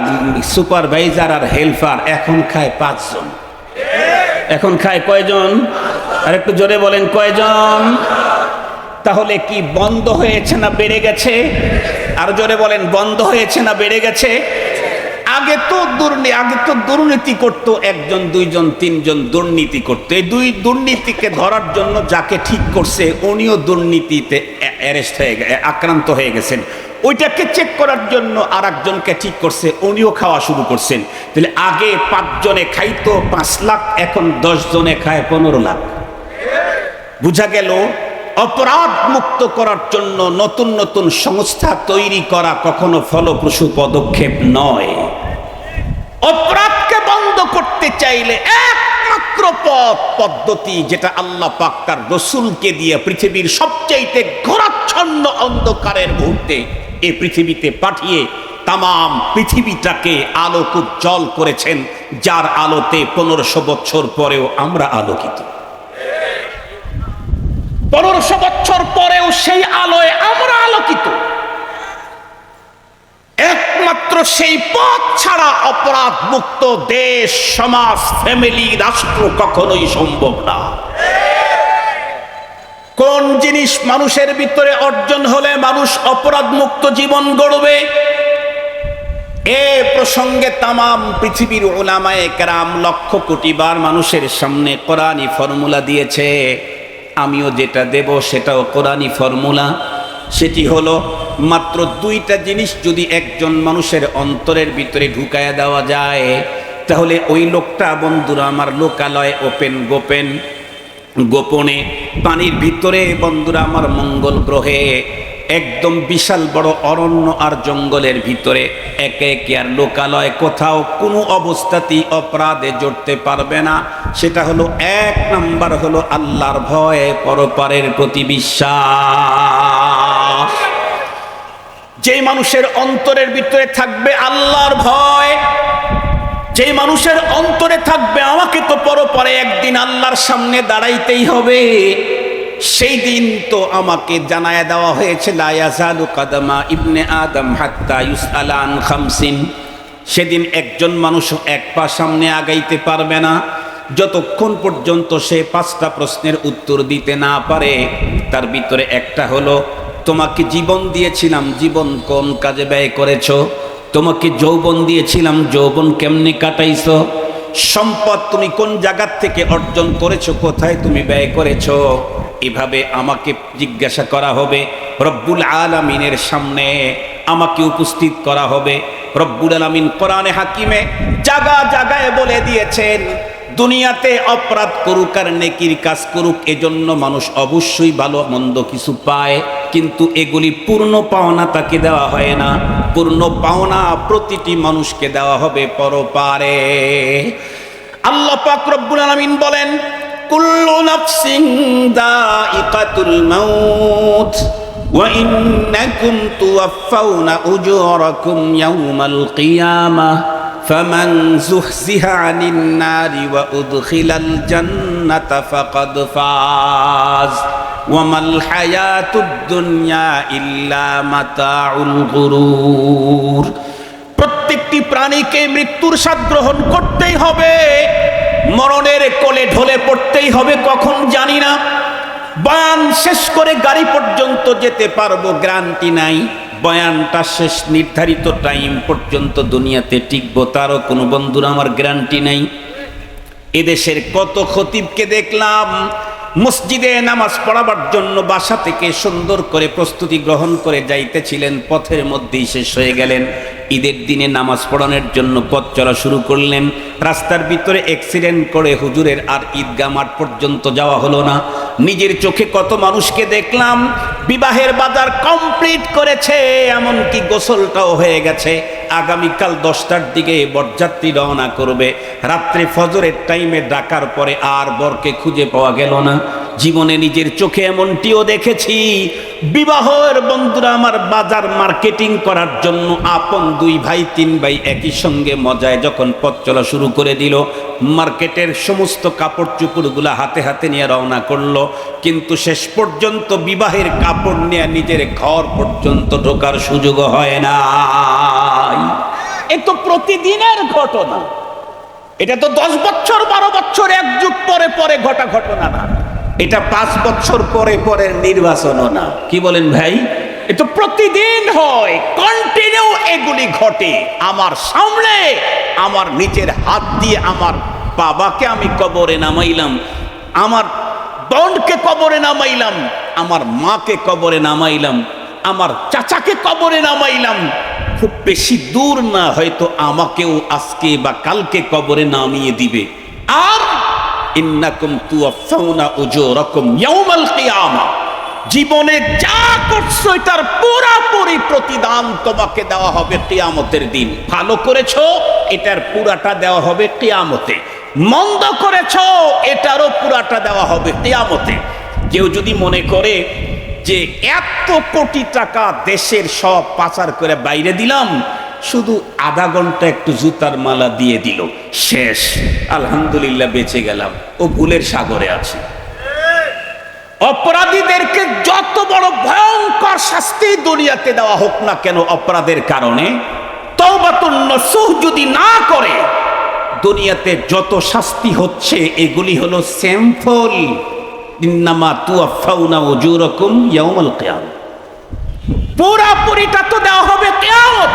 সুপারভাইজার আর হেল্পার, এখন খায় 5 জন। এখন খায় কয়জন? আর একটু জোরে বলেন, কয়জন? তাহলে কি বন্ধ হয়েছে না বেড়ে গেছে? আর জোরে বলেন, বন্ধ হয়েছে না বেড়ে গেছে? আগে তো দুর্নীতি করতো 1 জন 2 জন 3 জন দুর্নীতি করতো। এই দুর্নীতিকে ধরার জন্য যাকে ঠিক করছে উনিও দুর্নীতিতে আক্রান্ত হয়ে গেছেন। ওইটাকে চেক করার জন্য আর একজনকে ঠিক করছে, উনিও খাওয়া শুরু করছেন। তাহলে আগে 5 জনে খাইতো 5 লাখ, এখন 10 জনে খায় 15 লাখ। বুঝা গেল অপরাধ মুক্ত করার জন্য নতুন নতুন সংস্থা তৈরি করা কখনো ফলপ্রসূ পদক্ষেপ নয়। অপরাধকে বন্ধ করতে চাইলে একমাত্র পদ্ধতি, যেটা আল্লাহ পাক তার রসুলকে দিয়ে পৃথিবীর সবচাইতে ঘোরাচ্ছন্ন অন্ধকারের মুহূর্তে এই পৃথিবীতে পাঠিয়ে তাম পৃথিবীটাকে আলোক উজ্জ্বল করেছেন, যার আলোতে 1500 বছর পরেও আমরা আলোকিত। 1500 বছর পরেও সেই আলোয় আমরা আলোকিত। একমাত্র সেই পথ ছাড়া অপরাধ মুক্ত দেশ, সমাজ, ফ্যামিলি, রাষ্ট্র কখনোই সম্ভব না। কোন জিনিস মানুষের ভিতরে অর্জন হলে মানুষ অপরাধ মুক্ত জীবন গড়বে? এ প্রসঙ্গে তামাম পৃথিবীর উলামায়ে কেরাম লক্ষ কোটি বার মানুষের সামনে কোরআনী ফর্মুলা দিয়েছে। আমিও যেটা দেব সেটাও কোরআনী ফর্মুলা। সেটি হলো মাত্র 2টা জিনিস যদি একজন মানুষের অন্তরের ভিতরে ঢুকায়া দেওয়া যায়, তাহলে ওই লোকটা, বন্ধুরা আমার, লোকালয় গোপনে পানির ভিতরে, বন্ধুরা আমার, মঙ্গল গ্রহে একদম বিশাল বড় অরণ্য আর জঙ্গলের ভিতরে একে একে আর লোকালয় কোথাও কোনো অবস্থাতেই অপরাধে জড়তে পারবে না। সেটা হলো 1 নাম্বার হলো আল্লাহর ভয়, পরপারের প্রতি বিশ্বাস। যে মানুষের অন্তরের ভিতরে থাকবে আল্লাহর ভয়, যে মানুষের অন্তরে থাকবে আমাকে তো পরপারে একদিন আল্লাহর সামনে দাঁড়াইতেই হবে, সেই দিন তো আমাকে জানায় দেওয়া হয়েছে লা ইয়াজালু কাদামা ইবনে আদম হাত্তা ইউসআলা আন খামসিন। সেদিন একজন মানুষ 1 পা সামনে আগাইতে পারবে না যতক্ষণ পর্যন্ত সে 5টা প্রশ্নের উত্তর দিতে না পারে। তার ভিতরে একটা হলো, তোমাকে জীবন দিয়েছিলাম, জীবন কোন কাজে ব্যয় করেছো? তোমাকে যৌবন দিয়েছিলাম, যৌবন কেমনে কাটাইছো? সম্পদ তুমি কোন জায়গা থেকে অর্জন করেছো, কোথায় তুমি ব্যয় করেছো? এভাবে আমাকে জিজ্ঞাসা করা হবে। রব্বুল আলামিনের সামনে আমাকে উপস্থিত করা হবে। রব্বুল আলামিন কোরআনে হাকিমে জায়গায় বলে দিয়েছেন, দুনিয়াতে অপরাধ করুক আর নেকির কাজ করুক, এজন্য মানুষ অবশ্যই ভালো মন্দ কিছু পায়, কিন্তু এগুলি পূর্ণ পাওনা তাকে দেওয়া হয় না। পূর্ণ পাওনা প্রতিটি মানুষকে দেওয়া হবে পরপারে। আল্লাহ পাক রব্বুল আলামিন বলেন, কুল্লু নাফসিন যায়িকাতুল মাউত ওয়া ইন্নাকুম তুওয়াফাউনা উজুরাকুম ইয়াওমাল কিয়ামাহ ফামান যুহজিহা আনিন নারি ওয়া উদখিলাল জান্নাতা ফাকাদ ফাজ ওয়া মাল হায়াতুদ দুনিয়া ইল্লা মাতাউল গুরুর। প্রত্যেকটি প্রাণীকে মৃত্যুর স্বাদ গ্রহণ করতেই হবে, মরণের কোলে ঢলে পড়তেই হবে, কখন জানি না। বয়ান শেষ করে গাড়ি পর্যন্ত যেতে পারবো গ্যারান্টি নাই। বয়ানটা শেষ নির্ধারিত টাইম পর্যন্ত দুনিয়াতে টিকবো তারও কোনো, বন্ধুরা আমার, গ্যারান্টি নাই। এদেশের কত খতিবকে দেখলাম মসজিদে নামাজ পড়াবার জন্য বাসা থেকে সুন্দর করে প্রস্তুতি গ্রহণ করে যাইতেছিলেন, পথের মধ্যেই শেষ হয়ে গেলেন। ঈদের দিনে নামাজ পড়ানোর জন্য পথ চলা শুরু করলেন, রাস্তার ভিতরে অ্যাক্সিডেন্ট করে হুজুরের আর ঈদগাহ মাঠ পর্যন্ত যাওয়া হলো না। নিজের চোখে কত মানুষকে দেখলাম বিবাহের বাজার কমপ্লিট করেছে, এমনকি গোসলটাও হয়ে গেছে। আগামীকাল 10টার দিকে বরযাত্রী রওনা করবে। রাত্রে ফজরের টাইমে ডাকার পরে আর বরকে খুঁজে পাওয়া গেল না। জীবনে নিজের চোখে এমনটিও দেখেছি, বিবাহের বন্ধুরা আমার বাজার মার্কেটিং করার জন্য আপন 2 ভাই 3 ভাই একই সঙ্গে মজায় যখন পথ চলা শুরু করে দিল, মার্কেটের সমস্ত কাপড় চোপড়গুলা হাতে হাতে নিয়ে রওনা করলো, কিন্তু শেষ পর্যন্ত বিবাহের কাপড় নিয়ে নিজের ঘর পর্যন্ত ঢোকার সুযোগ হয় না। এ তো প্রতিদিনের ঘটনা, এটা তো 10 বছর 12 বছর এক যুগ পরে পরে ঘটা ঘটনা না, এটা 5 বছর পরে পরে নির্বাচনও না। কি বলেন ভাই? এ তো প্রতিদিন হয়, কন্টিনিউ এগুলি ঘটে আমার সামনে। আমার নিজের হাত দিয়ে আমার বাবাকে আমি কবরে নামাইলাম, আমার বোনকে কবরে নামাইলাম, আমার মাকে কবরে নামাইলাম, আমার চাচাকে কবরে নামাইলাম। খুব বেশি দূর না, হয়তো আমাকেও আজকে বা কালকে কবরে নামিয়ে দিবে। আর ইন্নাকুম তুওয়াফাউনা উজুরাকুম ইয়াউমাল কিয়ামা, জীবনে যা করছো এটার পুরোপুরি প্রতিদান তোমাকে দেওয়া হবে কিয়ামতের দিন। ভালো করেছো, এটার পুরাটা দেওয়া হবে কিয়ামতে। মন্দ করেছো, এটারও পুরাটা দেওয়া হবে কিয়ামতে। কেউ যদি মনে করে যে এত কোটি টাকা দেশের সব পাচার করে বাইরে দিলাম, শুধু আধা ঘন্টা একটু জুতার মালা দিয়ে দিল, শেষ, আলহামদুলিল্লাহ বেঁচে গেলাম, ও ভুলের সাগরে আছে। অপরাধীদেরকে যত বড় ভয়ঙ্কর শাস্তি দুনিয়াতে দেওয়া হোক না কেন অপরাধের কারণে, তওবাতুন নসুহ যদি না করে, দুনিয়াতে যত শাস্তি হচ্ছে এগুলি হলো স্যাম্পল। ইন্নামা তুওয়াফাউনা উজুরাকুম ইয়াউমাল কিয়ামা, পুরাপুরিটা তো দেওয়া হবে কিয়ামত।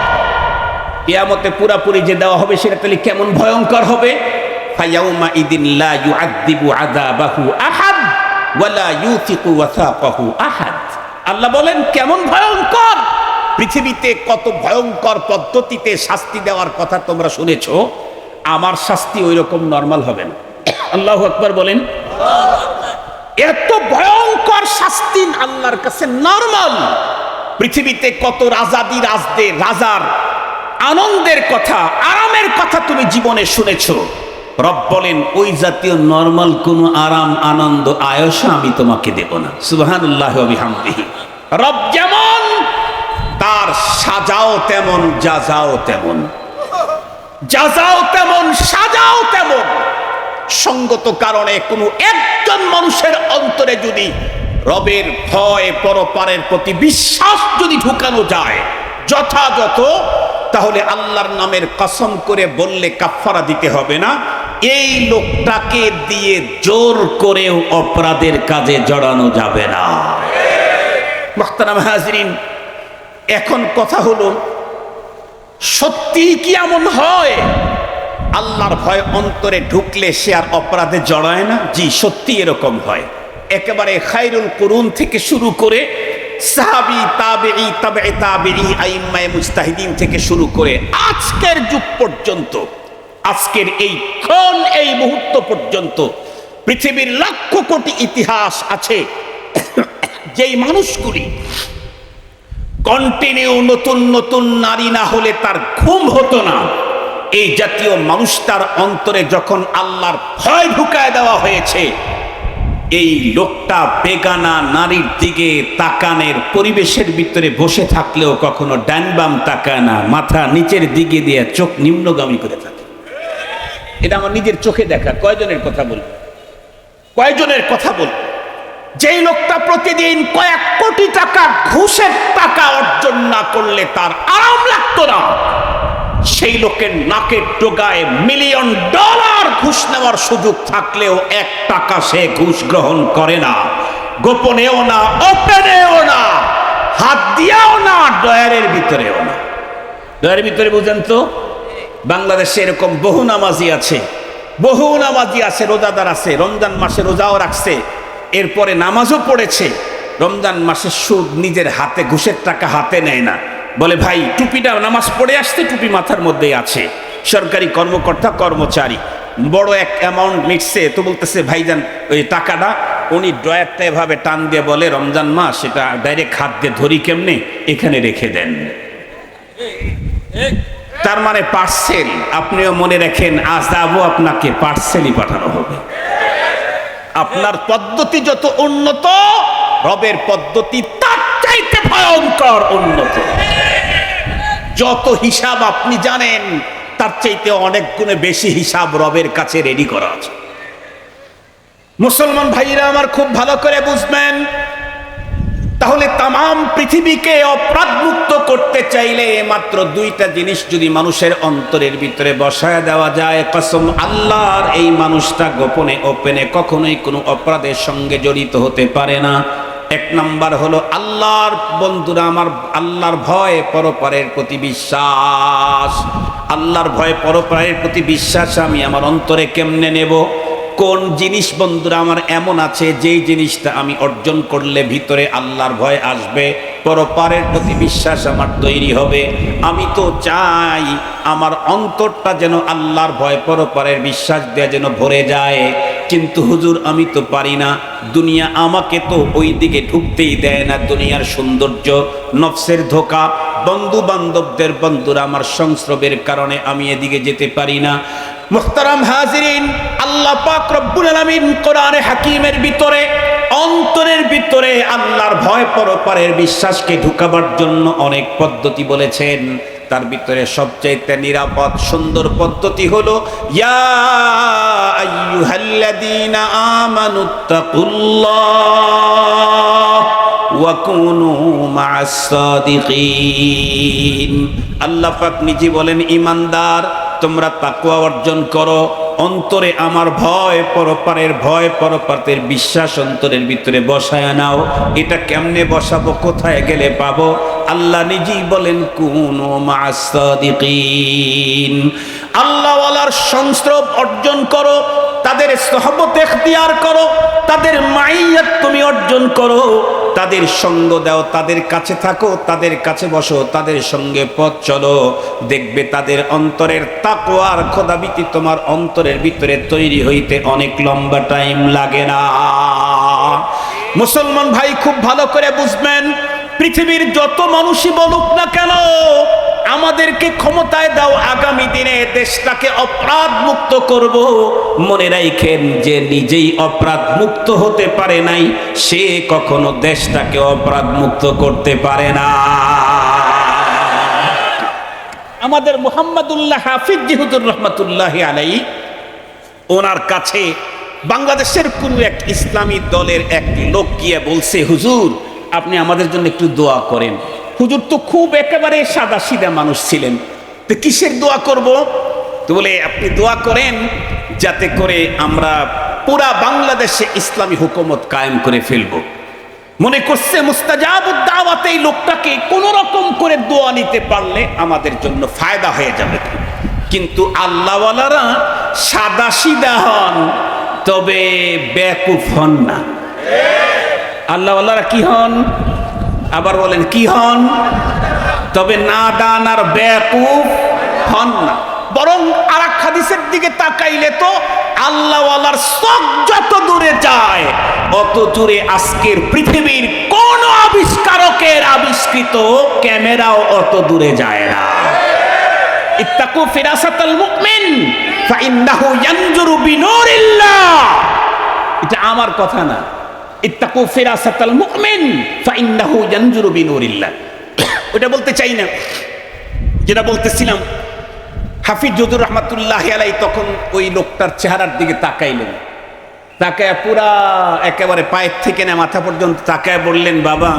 কিয়ামতে পুরাপুরি যে দেওয়া হবে সেটা তাহলে কেমন ভয়ঙ্কর হবে। ফায়াউমা ইদিন লা ইউআযযিবু আযাবাহু আহাদ ওয়া লা ইউতিকু ওয়াসাকাহু আহাদ। আল্লাহ বলেন কেমন ভয়ঙ্কর। পৃথিবীতে কত ভয়ঙ্কর পদ্ধতিতে শাস্তি দেওয়ার কথা তোমরা শুনেছো, আমার শাস্তি ওই রকম নরমাল হবে না। আল্লাহু আকবার বলেন। এত ভয়ঙ্কর শাস্তি আল্লাহর কাছে নরমাল। পৃথিবীতে কত রাজাদি রাজদের রাজার আনন্দের কথা, আরামের কথা তুমি জীবনে শুনেছো, রব বলেন ওই জাতীয় নরমাল কোন আরাম আনন্দ আয়স আমি তোমাকে দেব না। সুবহানাল্লাহি ওয়া বিহামদিহি। রব যেমন তার সাজাও তেমন, জাযাও তেমন, জাযাও তেমন, সাজাও তেমন। সঙ্গত কারণে কোনো একজন মানুষের অন্তরে যদি রবের ভয়, পরপারের প্রতি বিশ্বাস যদি ঢুকানো যায় যথাযথ, তাহলে আল্লাহর নামের কসম করে বললে কাফারা দিতে হবে না, এই লোকটাকে দিয়ে জোর করেও অপরাধের কাজে জড়ানো যাবে না। মুহতারাম হাজরিন, এখন কথা হলো, সত্যি কি এমন হয় আল্লাহর ভয় অন্তরে ঢুকলে সে আর অপরাধে জড়ায় না? জি, সত্যি এরকম হয়। একেবারে খায়রুল কুরুন থেকে শুরু করে সাহাবী, তাবেঈ, তাবেঈ তাবেঈ, আইম্মায়ে মুজতাহিদিন থেকে শুরু করে আজকের যুগ পর্যন্ত, আজকের এই ক্ষণ, এই মুহূর্ত পর্যন্ত পৃথিবীর লক্ষ কোটি ইতিহাস আছে যেই মানুষগুলি কন্টিনিউ নতুন নতুন নারী না হলে তার ঘুম হতো না, এই জাতীয় মানুষটার অন্তরে যখন আল্লাহর ভয় ঢুকায় দেওয়া হয়েছে, এই লোকটা বেগানা নারীর দিকে তাকানের পরিবেশের ভিতরে বসে থাকলেও কখনো ডান বাম তাকায় না, মাথা নিচের দিকে দিয়ে চোখ নিম্নগামী করে থাকে। এটা আমার নিজের চোখে দেখা। কয়জনের কথা বলবো, কয়জনের কথা বলবো? যেই লোকটা প্রতিদিন কয়েক কোটি টাকা ঘুষের টাকা অর্জন না করলে তার আরাম লাগতো না, সেই লোকের নাকের ডোগায় $মিলিয়ন ঘুষ নেওয়ার সুযোগ থাকলেও 1 টাকা সে ঘুষ গ্রহণ করে না, গোপনেও না, ওপেনেও না, হাত দিয়েও না, ডয়ারের ভিতরেও না। ডয়ারের ভিতরে বুঝেন তো, বাংলাদেশে এরকম বহু নামাজি আছে, বহু নামাজি আছে, রোজাদার আছে, রমজান মাসে রোজাও রাখছে, এরপরে নামাজও পড়েছে, রমজান মাসে সুদ নিজের হাতে, ঘুষের টাকা হাতে নেয় না, বলে ভাই টুপিটা নামাজ পড়ে আসতে টুপি মাথার মধ্যে আছে, সরকারি কর্মকর্তা কর্মচারী, বড় এক অ্যামাউন্ট মিটছে তো বলতেছে ভাইজান ওই টাকাটা, উনি ড্রয়ারটা এভাবে টান দিয়ে বলে রমজান মাস, সেটা ডাইরেক্ট হাত দিয়ে ধরি কেমনে, এখানে রেখে দেন। তার মানে পার্সেল। আপনিও মনে রাখেন, আজ যাবো আপনাকে পার্সেলই পাঠানো হবে। আপনার পদ্ধতি যত উন্নত, রবের পদ্ধতি তার চাইতে ভয়ঙ্কর উন্নত। যত হিসাব আপনি জানেন তার চাইতে অনেক গুণে বেশি হিসাব রবের কাছে রেডি করা আছে। মুসলমান ভাইরা আমার খুব ভালো করে বুঝবেন, তাহলে তাম পৃথিবীকে অপরাধ মুক্ত করতে চাইলে মাত্র দুইটা জিনিস যদি মানুষের অন্তরের ভিতরে বসায় দেওয়া যায়, কসম আল্লাহর, এই মানুষটা গোপনে ওপেনে কখনোই কোনো অপরাধের সঙ্গে জড়িত হতে পারে না। এক নাম্বার হলো আল্লাহর, বন্ধুরা আমার, আল্লাহর ভয়, পরপারের প্রতি বিশ্বাস। আল্লাহর ভয়, পরপারের প্রতি বিশ্বাস আমি আমার অন্তরে কেমনে নেব? কোন জিনিস বন্ধুরা আমার এমন আছে যেই জিনিসটা আমি অর্জন করলে ভিতরে আল্লাহর ভয় আসবে, পরপারের প্রতি বিশ্বাস আমার তৈরি হবে। আমি তো চাই আমার অন্তরটা যেন আল্লাহর ভয়, পরপারের বিশ্বাস দিয়ে যেন ভরে যায়, কিন্তু হুজুর আমি তো পারি না, দুনিয়া আমাকে তো ওই দিকে ঢুকতেই দেয় না। দুনিয়ার সৌন্দর্য, নফসের ধোঁকা, বন্ধু বান্ধবদের, বন্ধুরা আমার সংস্রবের কারণে আমি এদিকে যেতে পারি না। মুহতারাম হাজিরিন, আল্লাহ পাক রব্বুল আলামিন কোরআনে হাকিমের ভিতরে অন্তরের ভিতরে আল্লাহর ভয়, পরপারের বিশ্বাসকে ঢুকাবার জন্য অনেক পদ্ধতি বলেছেন। তার ভিতরে সবচাইতে নিরাপদ সুন্দর পদ্ধতি হলো ইয়া আইয়ুহাল্লাযীনা আমানুত্তাকুল্লাহ ওয়া কুনু মা'আস সাদিকিন। আল্লাহ পাক নিজে বলেন, ঈমানদার তোমরা তাকওয়া অর্জন করো, অন্তরে আমার ভয়, পরপারের ভয়, পরপারের বিশ্বাস অন্তরের ভিতরে বসায় নাও। এটা কেমনে বসাবো, কোথায় গেলে পাবো? আল্লাহ নিজেই বলেন কুনু মা'আস সাদিকিন। আল্লাহওয়ালার সংস্রব অর্জন করো, তাদের সোহবত এখতিয়ার করো, তাদের মাইয়াত তুমি অর্জন করো, তাদের সঙ্গ দাও, তাদের কাছে থাকো, তাদের কাছে বসো, তাদের সঙ্গে পথ চলো। দেখবে তাদের অন্তরের তাকওয়ার খোদাভীতি তোমার অন্তরের ভিতরে তৈরি হইতে অনেক লম্বা টাইম লাগে না। মুসলমান ভাই খুব ভালো করে বুঝবেন, পৃথিবীর যত মানুষই বলুক না কেন, আমাদেরকে ক্ষমতায় দাও, আগামী দিনে দেশটাকে অপরাধ মুক্ত করব, মনে রাখেন যে নিজেই অপরাধ মুক্ত হতে পারে নাই, সে কখনো দেশটাকে অপরাধ মুক্ত করতে পারে না। আমাদের মুহাম্মদুল্লাহ হাফিজ হুজুর রহমাতুল্লাহি আলাইহি, ওনার কাছে বাংলাদেশের কোন এক ইসলামী দলের এক লোক গিয়ে বলছে, হুজুর আপনি আমাদের জন্য একটু দোয়া করেন। হুজুর তো খুব একেবারে সাদা সিধা মানুষ ছিলেন, তো কিসের দোয়া করব? তো বলে আপনি দোয়া করেন যাতে করে আমরা পুরা বাংলাদেশে ইসলামী হুকুমত কায়েম করে ফেলব। মনে করছে মুস্তাজাবুদ দাওয়াত এই লোকটাকে কোন রকম করে দোয়া নিতে পারলে আমাদের জন্য ফায়দা হয়ে যাবে। কিন্তু আল্লাহওয়ালারা সাদা সিধা হন, তবে বেকুফ হন না। আল্লাহওয়ালারা কি হন? আবার বলেন কি হন? তবে নাদান আর বেকুফ হন না। বরং আরেক হাদিসের দিকে তাকাইলে তো আল্লাহওয়ালার চোখ যত দূরে যায়, অত দূরে আজকের পৃথিবীর কোন আবিষ্কারকের আবিষ্কৃত ক্যামেরাও অত দূরে যায় না। ইত্তাকু ফিরাসাতাল মুমিন ফাইন্নাহু ইয়ানজুরু বিনুরিল্লাহ। এটা আমার কথা না। ইত্তাকু ফিরাসাতাল মুমিন ফাইন্নাহু ইয়ানজুরু বিনুরিল্লাহ। ওটা বলতে চাই না, যেটা বলতেছিলাম, হাফিজ হুজুর রহমাতুল্লাহি আলাইহি তখন ওই লোকটার চেহারার দিকে তাকাইলেন, তাকায় পুরা একেবারে পায়ের থেকে না মাথা পর্যন্ত তাকায় বললেন, বাবা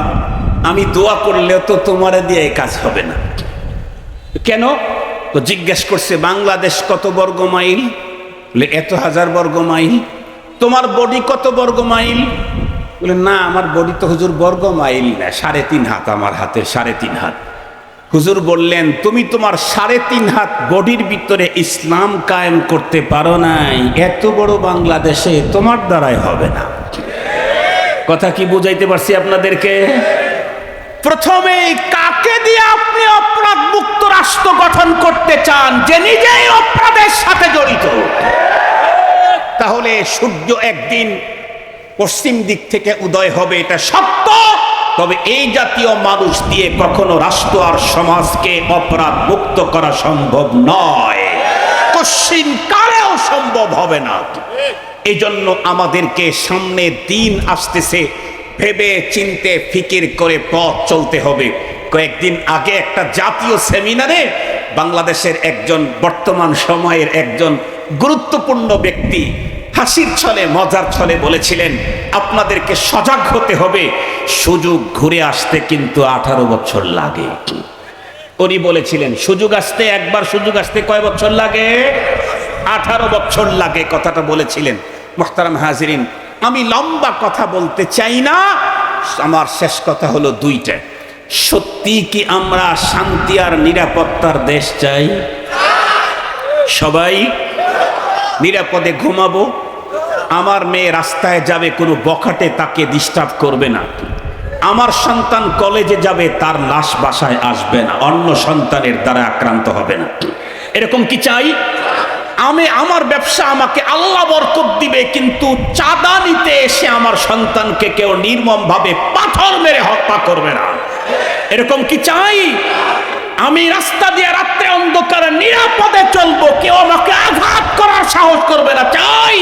আমি দোয়া করলেও তো তোমার দিয়ে এই কাজ হবে না। কেন? তো জিজ্ঞেস করছে, বাংলাদেশ কত বর্গ মাইল? বলে এত হাজার বর্গ মাইল। তোমার বডি কত বর্গ মাইল? বলে না আমার বডি তো হুজুর বর্গ মাইল না, 3.5 হাত আমার হাতে, 3.5 হাত। হুজুর বললেন, তুমি তোমার 3.5 হাত বডির ভিতরে ইসলাম কায়েম করতে পারো নাই, এত বড় বাংলাদেশে তোমার দ্বারাই হবে না। কথা কি বুঝাইতে পারছি আপনাদেরকে? প্রথমে কাকে দিয়ে আপনি অপরাধ মুক্ত রাষ্ট্র গঠন করতে চান, যে নিজেই অপরাধের সাথে জড়িত? তাহলে সূর্য একদিন পশ্চিম দিক থেকে উদয় হবে, এটা সত্য। তবে এই জাতীয় মানুষ দিয়ে কখনো রাষ্ট্র আর সমাজকে অপরাধ মুক্ত করা সম্ভব নয়। কশ্চিন কালেও সম্ভব হবে না। এই জন্য আমাদেরকে সামনে দিন আসতেছে, ভেবে চিন্তে ফিকির করে পথ চলতে হবে। কয়েকদিন আগে একটা জাতীয় সেমিনারে বাংলাদেশের একজন বর্তমান সময়ের একজন গুরুত্বপূর্ণ ব্যক্তি হাসির ছলে মজার ছলে বলেছিলেন, আপনাদেরকে সজাগ হতে হবে, সুযোগ ঘুরে আসতে কিন্তু 18 বছর লাগে। উনি বলেছিলেন সুযোগ আসতে, একবার সুযোগ আসতে কয় বছর লাগে? 18 বছর লাগে, কথাটা বলেছিলেন। মুহতারাম হাজিরিন, আমি লম্বা কথা বলতে চাই না, আমার শেষ কথা হলো দুইটা। সত্যি কি আমরা শান্তি আর নিরাপত্তার দেশ চাই? সবাই নিরাপদে ঘুমাবো, আমার মেয়ে রাস্তায় যাবে, কোনো বখাটে তাকে ডিস্টার্ব করবে না, আমার সন্তান কলেজে যাবে, তার লাশ বাসায় আসবে না, অন্য সন্তানের দ্বারা আক্রান্ত হবে না। এরকম কি চাই? আমি আমার ব্যবসা আমাকে আল্লাহ বরকত দিবে, কিন্তু চাঁদা নিতে এসে আমার সন্তানকে কেউ নির্মমভাবে পাথর মেরে হত্যা করবে না। এরকম কি চাই? আমি রাস্তা দিয়ে রাত্রে অন্ধকারে নিরাপদে চলবো, কেউ আমাকে আঘাত করার সাহস করবে না, চাই?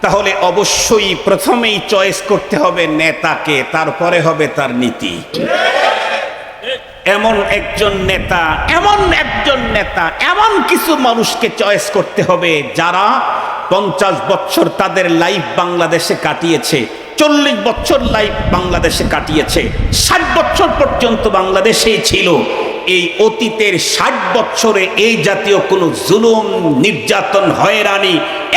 তাহলে অবশ্যই প্রথমেই চয়েস করতে হবে নেতাকে, তারপরে হবে তার নীতি। এমন একজন নেতা, এমন কিছু মানুষকে চয়েস করতে হবে যারা 50 বছর তাদের লাইফ বাংলাদেশে কাটিয়েছে, 40 বছর লাইফ বাংলাদেশে কাটিয়েছে, 60 বছর পর্যন্ত বাংলাদেশেই ছিল। এই অতীতের 60 বছরে এই জাতীয় কোনো জুলুম, নির্যাতন, হয়রানি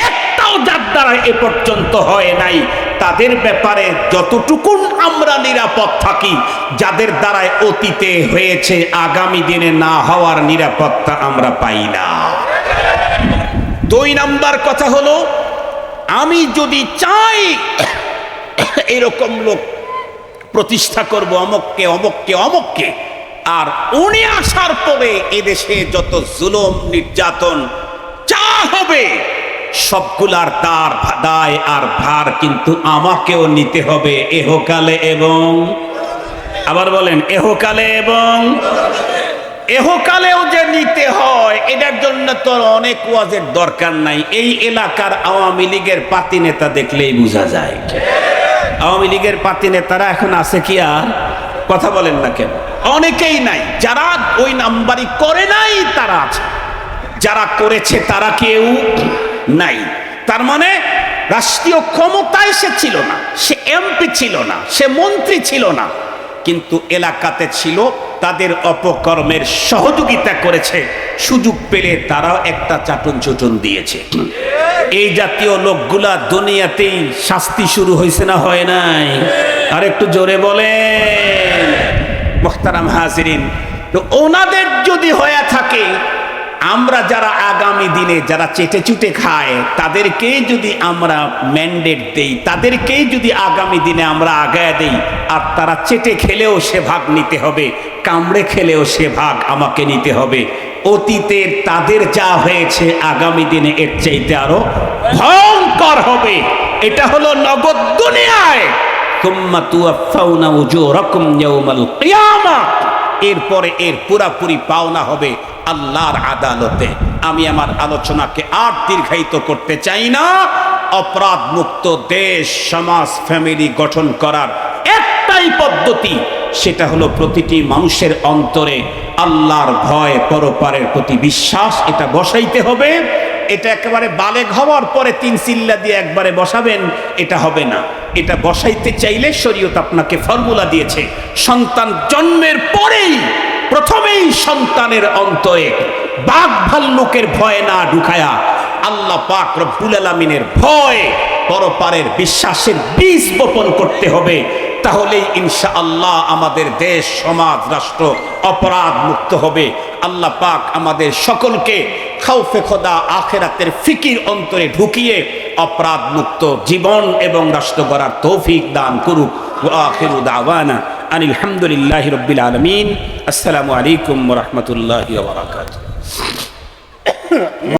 একটাও যার দ্বারা এ পর্যন্ত হয় নাই। তাদের ব্যাপারে যতটুকুন আমরা নিরাপদ থাকি, যাদের দ্বারায় অতীতে হয়েছে আগামী দিনে না হওয়ার নিরাপত্তা আমরা পাই না। 2 নাম্বার কথা হলো, আমি যদি চাই এরকম লোক প্রতিষ্ঠা করব, অমককে অমককে অমককে, আর উনি আসার পরে এদেশে যত জুলুম নির্যাতন যা হবে সবগুলার দায় আর ভার কিন্তু আমাকেও নিতে হবে, এহকালে এবং, আবার বলেন, এহকালে এবং এহকালেও যে নিতে হয়, এটার জন্য তো অনেক ওয়াজের দরকার নাই। এই এলাকার আওয়ামী লীগের পাতি নেতা দেখলেই বোঝা যায়। আওয়ামী লীগের পাতি নেতারা এখন আছে কি আর? কথা বলেন না কেন? অনেকেই নাই। যারা ওই নাম্বারই করে নাই তারা আছে, যারা করেছে তারা কেউ নাই। তার মানে রাষ্ট্রীয় ক্ষমতায় সে ছিল না, সে এমপি ছিল না, সে মন্ত্রী ছিল না, কিন্তু এলাকাতে ছিল, তাদের অপকর্মের সহযোগিতা করেছে, সুযোগ পেলে তারাও একটা চাটন চুটন দিয়েছে। এই জাতীয় লোকগুলা দুনিয়াতেই শাস্তি শুরু হয়েছে না হয় নাই? আর একটু জোরে বলেন। মুহতারাম হাজিরিন, তো ওনাদের যদি হয়ে থাকে, আমরা যারা আগামী দিনে যারা চেটে চুটে খায় তাদেরকেই যদি আমরা ম্যান্ডেট দেই, তাদেরকেই যদি আগামী দিনে আমরা আগায় দেই, আর তারা চেটে খেলেও সে ভাগ নিতে হবে, কামড়ে খেলেও সে ভাগ আমাকে নিতে হবে। অতীতের তাদের যা হয়েছে আগামী দিনে এর চাইতে আরো ভয়ঙ্কর হবে। এটা হলো নগদ দুনিয়ায়, তুম্মা তুওয়াফাউনা উজুরাকুম ইয়াউমাল কিয়ামাহ, এরপরে এর পুরাপুরি পাওনা হবে আল্লাহর আদালতে। আমি আমার আলোচনাকে আর দীর্ঘায়িত করতে চাই না। অপরাধ মুক্ত দেশ, সমাজ, ফ্যামিলি গঠন করার একটাই পদ্ধতি, সেটা হলো প্রতিটি মানুষের অন্তরে আল্লাহর ভয়, পরপারের প্রতি বিশ্বাস, এটা বসাইতে হবে। এটা একেবারে বালেগ হওয়ার পরে 3 চিল্লা দিয়ে একবারে বসাবেন, এটা হবে না। এটা বসাইতে চাইলে শরীয়ত আপনাকে ফর্মুলা দিয়েছে। সন্তান জন্মের পরেই প্রথমেই সন্তানের অন্তরে বাঘ ভাল্লুকের ভয় না ঢুকায়া আল্লাহ পাক রব্বুল আলামিনের ভয়, পরপারের বিশ্বাসের বীজ বপন করতে হবে। তাহলেই ইনশাআল্লাহ আমাদের দেশ, সমাজ, রাষ্ট্র অপরাধ মুক্ত হবে। আল্লাহ পাক আমাদের সকলকে খাউফে খোদা, আখিরাতের ফিকির অন্তরে ঢুকিয়ে অপরাধ মুক্ত জীবন এবং রাষ্ট্র গড়ার তৌফিক দান করুক। ওয়া আখিরু দাওয়ানা আনিল হামদুলিল্লাহি রাব্বিল আলামিন। আসসালামু আলাইকুম ওয়া রাহমাতুল্লাহি ওয়া বারাকাতুহু।